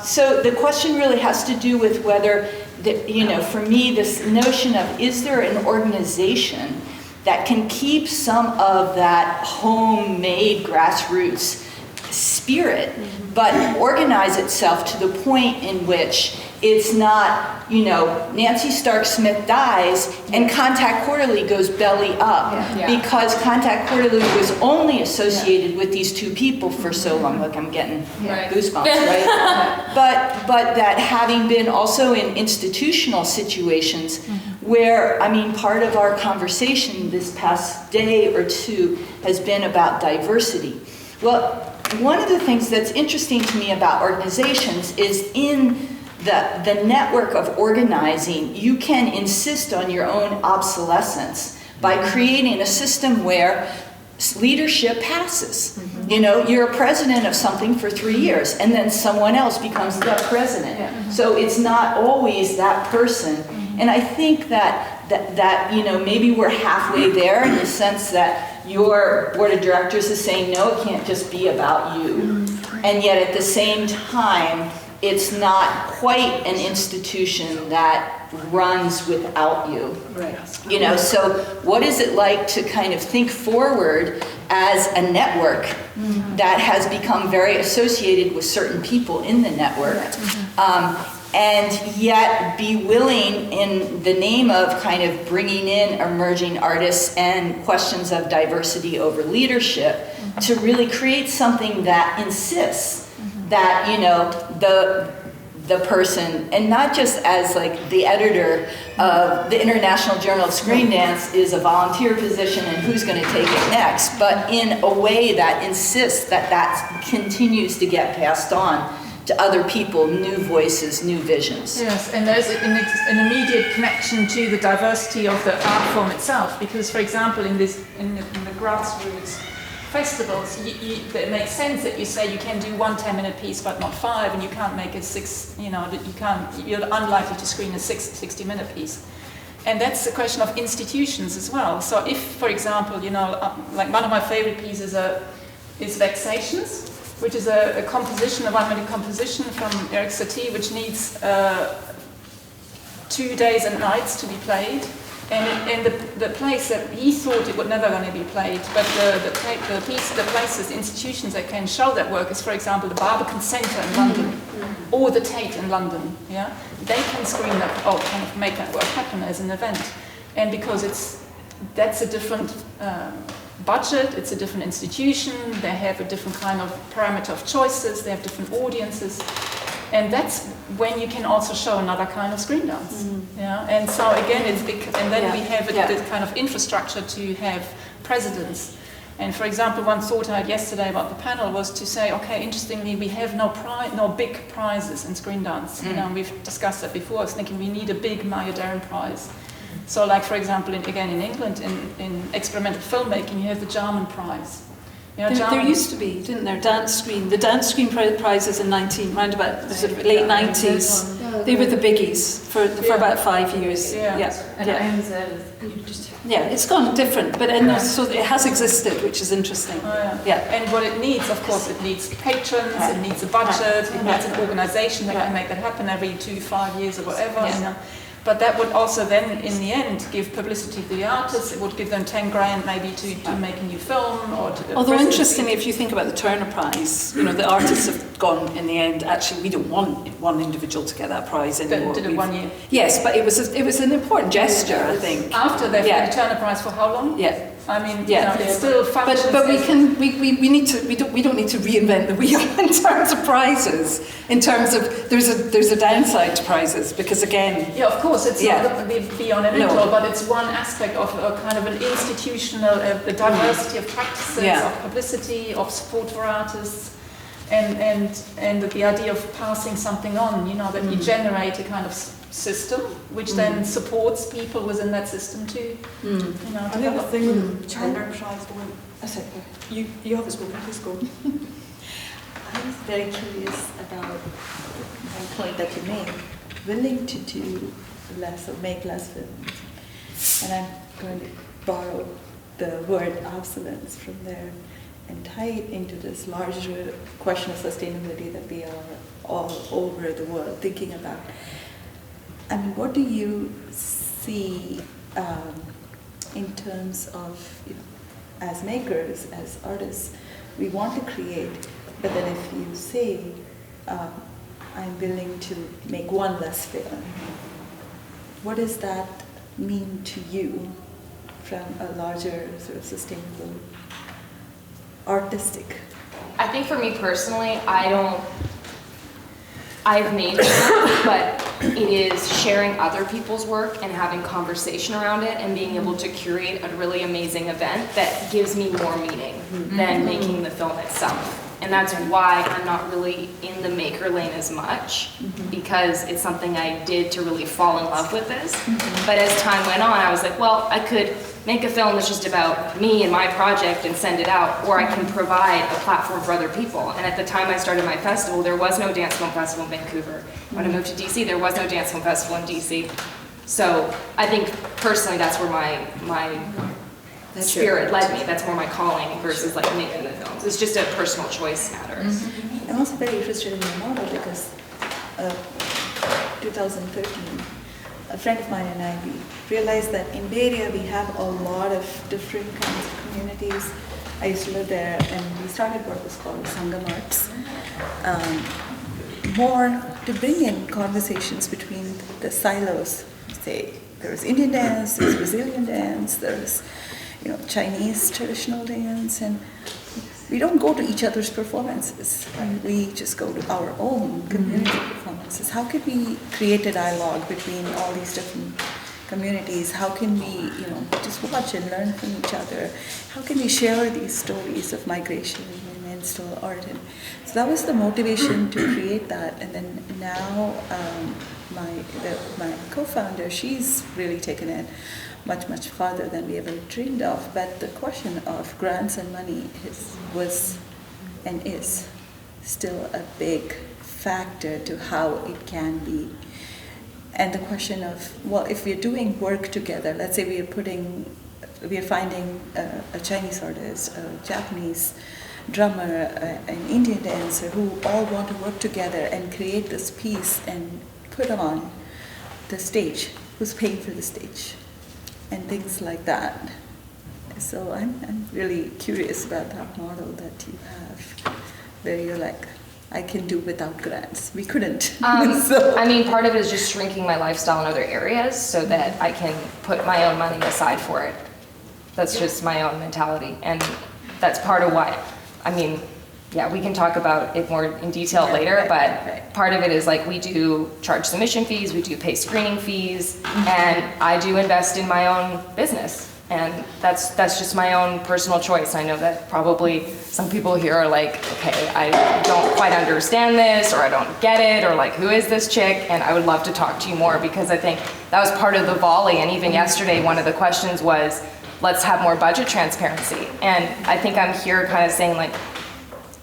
So the question really has to do with whether, you know, for me, this notion of is there an organization that can keep some of that homemade grassroots spirit, but organize itself to the point in which it's not, you know, Nancy Stark Smith dies and Contact Quarterly goes belly up because Contact Quarterly was only associated with these two people for so long. Like I'm getting goosebumps, right? but that having been also in institutional situations where, I mean, part of our conversation this past day or two has been about diversity. Well, one of the things that's interesting to me about organizations is in the network of organizing, you can insist on your own obsolescence by creating a system where leadership passes. You know, you're a president of something for 3 years and then someone else becomes the president. So it's not always that person. And I think that you know, maybe we're halfway there in the sense that your board of directors is saying, no, it can't just be about you. And yet at the same time, it's not quite an institution that runs without you. Right. You know, so what is it like to kind of think forward as a network that has become very associated with certain people in the network, and yet be willing, in the name of kind of bringing in emerging artists and questions of diversity over leadership, to really create something that insists that, you know, the person, and not just as like the editor of the International Journal of Screen Dance is a volunteer position and who's going to take it next, but in a way that insists that that continues to get passed on to other people, new voices, new visions. Yes, and there's an immediate connection to the diversity of the art form itself, because, for example, in the grassroots festivals, it makes sense that you say you can do 1 10-minute piece but not 5, and you can't make it 6, you know, you're unlikely to screen a 60-minute piece. And that's a question of institutions as well. So if, for example, you know, like one of my favorite pieces is Vexations, which is a composition, a 1-minute composition from Eric Satie, which needs 2 days and nights to be played. And in the place that he thought it would never going to be played, but the places, the institutions that can show that work is, for example, the Barbican Centre in London, or the Tate in London. Yeah, they can screen that, or kind of make that work happen as an event, and because that's a different budget, it's a different institution, they have a different kind of parameter of choices, they have different audiences. And that's when you can also show another kind of screen dance. Yeah, and so again, it's big, and then we have this kind of infrastructure to have presidents. And for example, one thought I had yesterday about the panel was to say, okay, interestingly, we have no big prizes in screen dance. You know, we've discussed that before. I was thinking we need a big Maya Deren prize. So like, for example, again in England, in experimental filmmaking, you have the German prize. You know, There used to be, didn't there, the dance screen prizes in round about the sort of late 90s. They were the biggies for about 5 years. Yeah, it's gone different, but so it has existed, which is interesting. And what it needs, of course, it needs patrons, it needs a budget, it needs an organization that can make that happen every 2-5 years or whatever. You know. But that would also then, in the end, give publicity to the artists. It would give them 10 grand maybe to make a new film or to. Although interestingly, if you think about the Turner Prize, you know, the artists have gone in the end. Actually, we don't want one individual to get that prize anymore. Did it 1 year? Yes, but it was an important gesture, I think. After they've had the Turner Prize for how long? Yeah. I mean, you know, it's still functions. But we don't need to reinvent the wheel in terms of prizes. In terms of there's a downside to prizes because again. Yeah, of course, it's not going to be on an individual, but it's one aspect of a kind of an institutional, the diversity of practices, of publicity, of support for artists, and the idea of passing something on. You know, that you generate a kind of system which then supports people within that system too. You know, I think the thing with the Turner Prize, you have spoken, please go. I was very curious about one point that you made, willing to do less or make less films. And I'm going to borrow the word obsolescence from there and tie it into this larger question of sustainability that we are all over the world thinking about. I mean, what do you see in terms of, you know, as makers, as artists, we want to create, but then if you say, I'm willing to make one less film, what does that mean to you from a larger sort of sustainable, artistic? I think for me personally, I've made work, but it is sharing other people's work and having conversation around it and being able to curate a really amazing event that gives me more meaning than making the film itself. And that's why I'm not really in the maker lane as much, because it's something I did to really fall in love with this. But as time went on, I was like, well, I could make a film that's just about me and my project and send it out, or I can provide a platform for other people. And at the time I started my festival, there was no dance film festival in Vancouver. When I moved to DC, there was no dance film festival in DC. So I think personally that's where my spirit led me. That's more my calling versus like making the films. It's just a personal choice matter. I'm also very interested in your model because 2013, a friend of mine and I, we realized that in Bay Area we have a lot of different kinds of communities. I used to live there, and we started what was called Sangam Arts, more to bring in conversations between the silos. Say there was Indian dance, there's Brazilian dance, there's Chinese traditional dance, and we don't go to each other's performances. We just go to our own community performances. How can we create a dialogue between all these different communities? How can we, just watch and learn from each other? How can we share these stories of migration and install art? And so that was the motivation to create that. And then now my co-founder, she's really taken it much farther than we ever dreamed of. But the question of grants and money was and is still a big factor to how it can be. And the question of, well, if we're doing work together, let's say we are finding a Chinese artist, a Japanese drummer, an Indian dancer who all want to work together and create this piece and put on the stage, who's paying for the stage, and things like that. So I'm really curious about that model that you have, where you're like, I can do without grants. We couldn't. So. I mean, part of it is just shrinking my lifestyle in other areas so that I can put my own money aside for it. That's just my own mentality. And that's part of why, we can talk about it more in detail later, but part of it is like we do charge submission fees, we do pay screening fees, and I do invest in my own business. And that's just my own personal choice. I know that probably some people here are like, okay, I don't quite understand this, or I don't get it, or like, who is this chick? And I would love to talk to you more, because I think that was part of the volley. And even yesterday, one of the questions was, let's have more budget transparency. And I think I'm here kind of saying, like,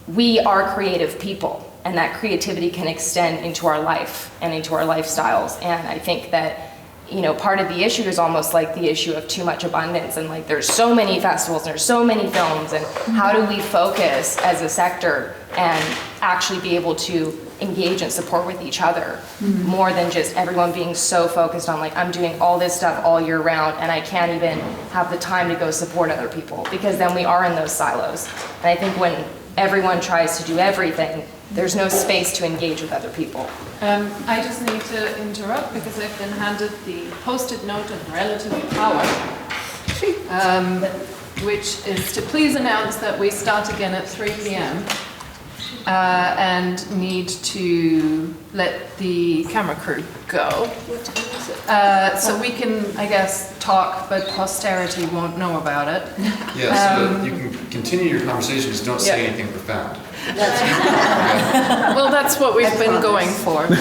we are creative people, and that creativity can extend into our life and into our lifestyles. And I think that, you know, part of the issue is almost like the issue of too much abundance, and like there's so many festivals and there's so many films, and how do we focus as a sector and actually be able to engage and support with each other more than just everyone being so focused on like, I'm doing all this stuff all year round and I can't even have the time to go support other people, because then we are in those silos. And I think when everyone tries to do everything, there's no space to engage with other people. I just need to interrupt because I've been handed the post-it note of relative power, which is to please announce that we start again at 3 p.m. And need to let the camera crew go. So we can, I guess, talk, but posterity won't know about it. Yes, but you can continue your conversation, just don't say anything profound. Well, that's what we've been going for. So.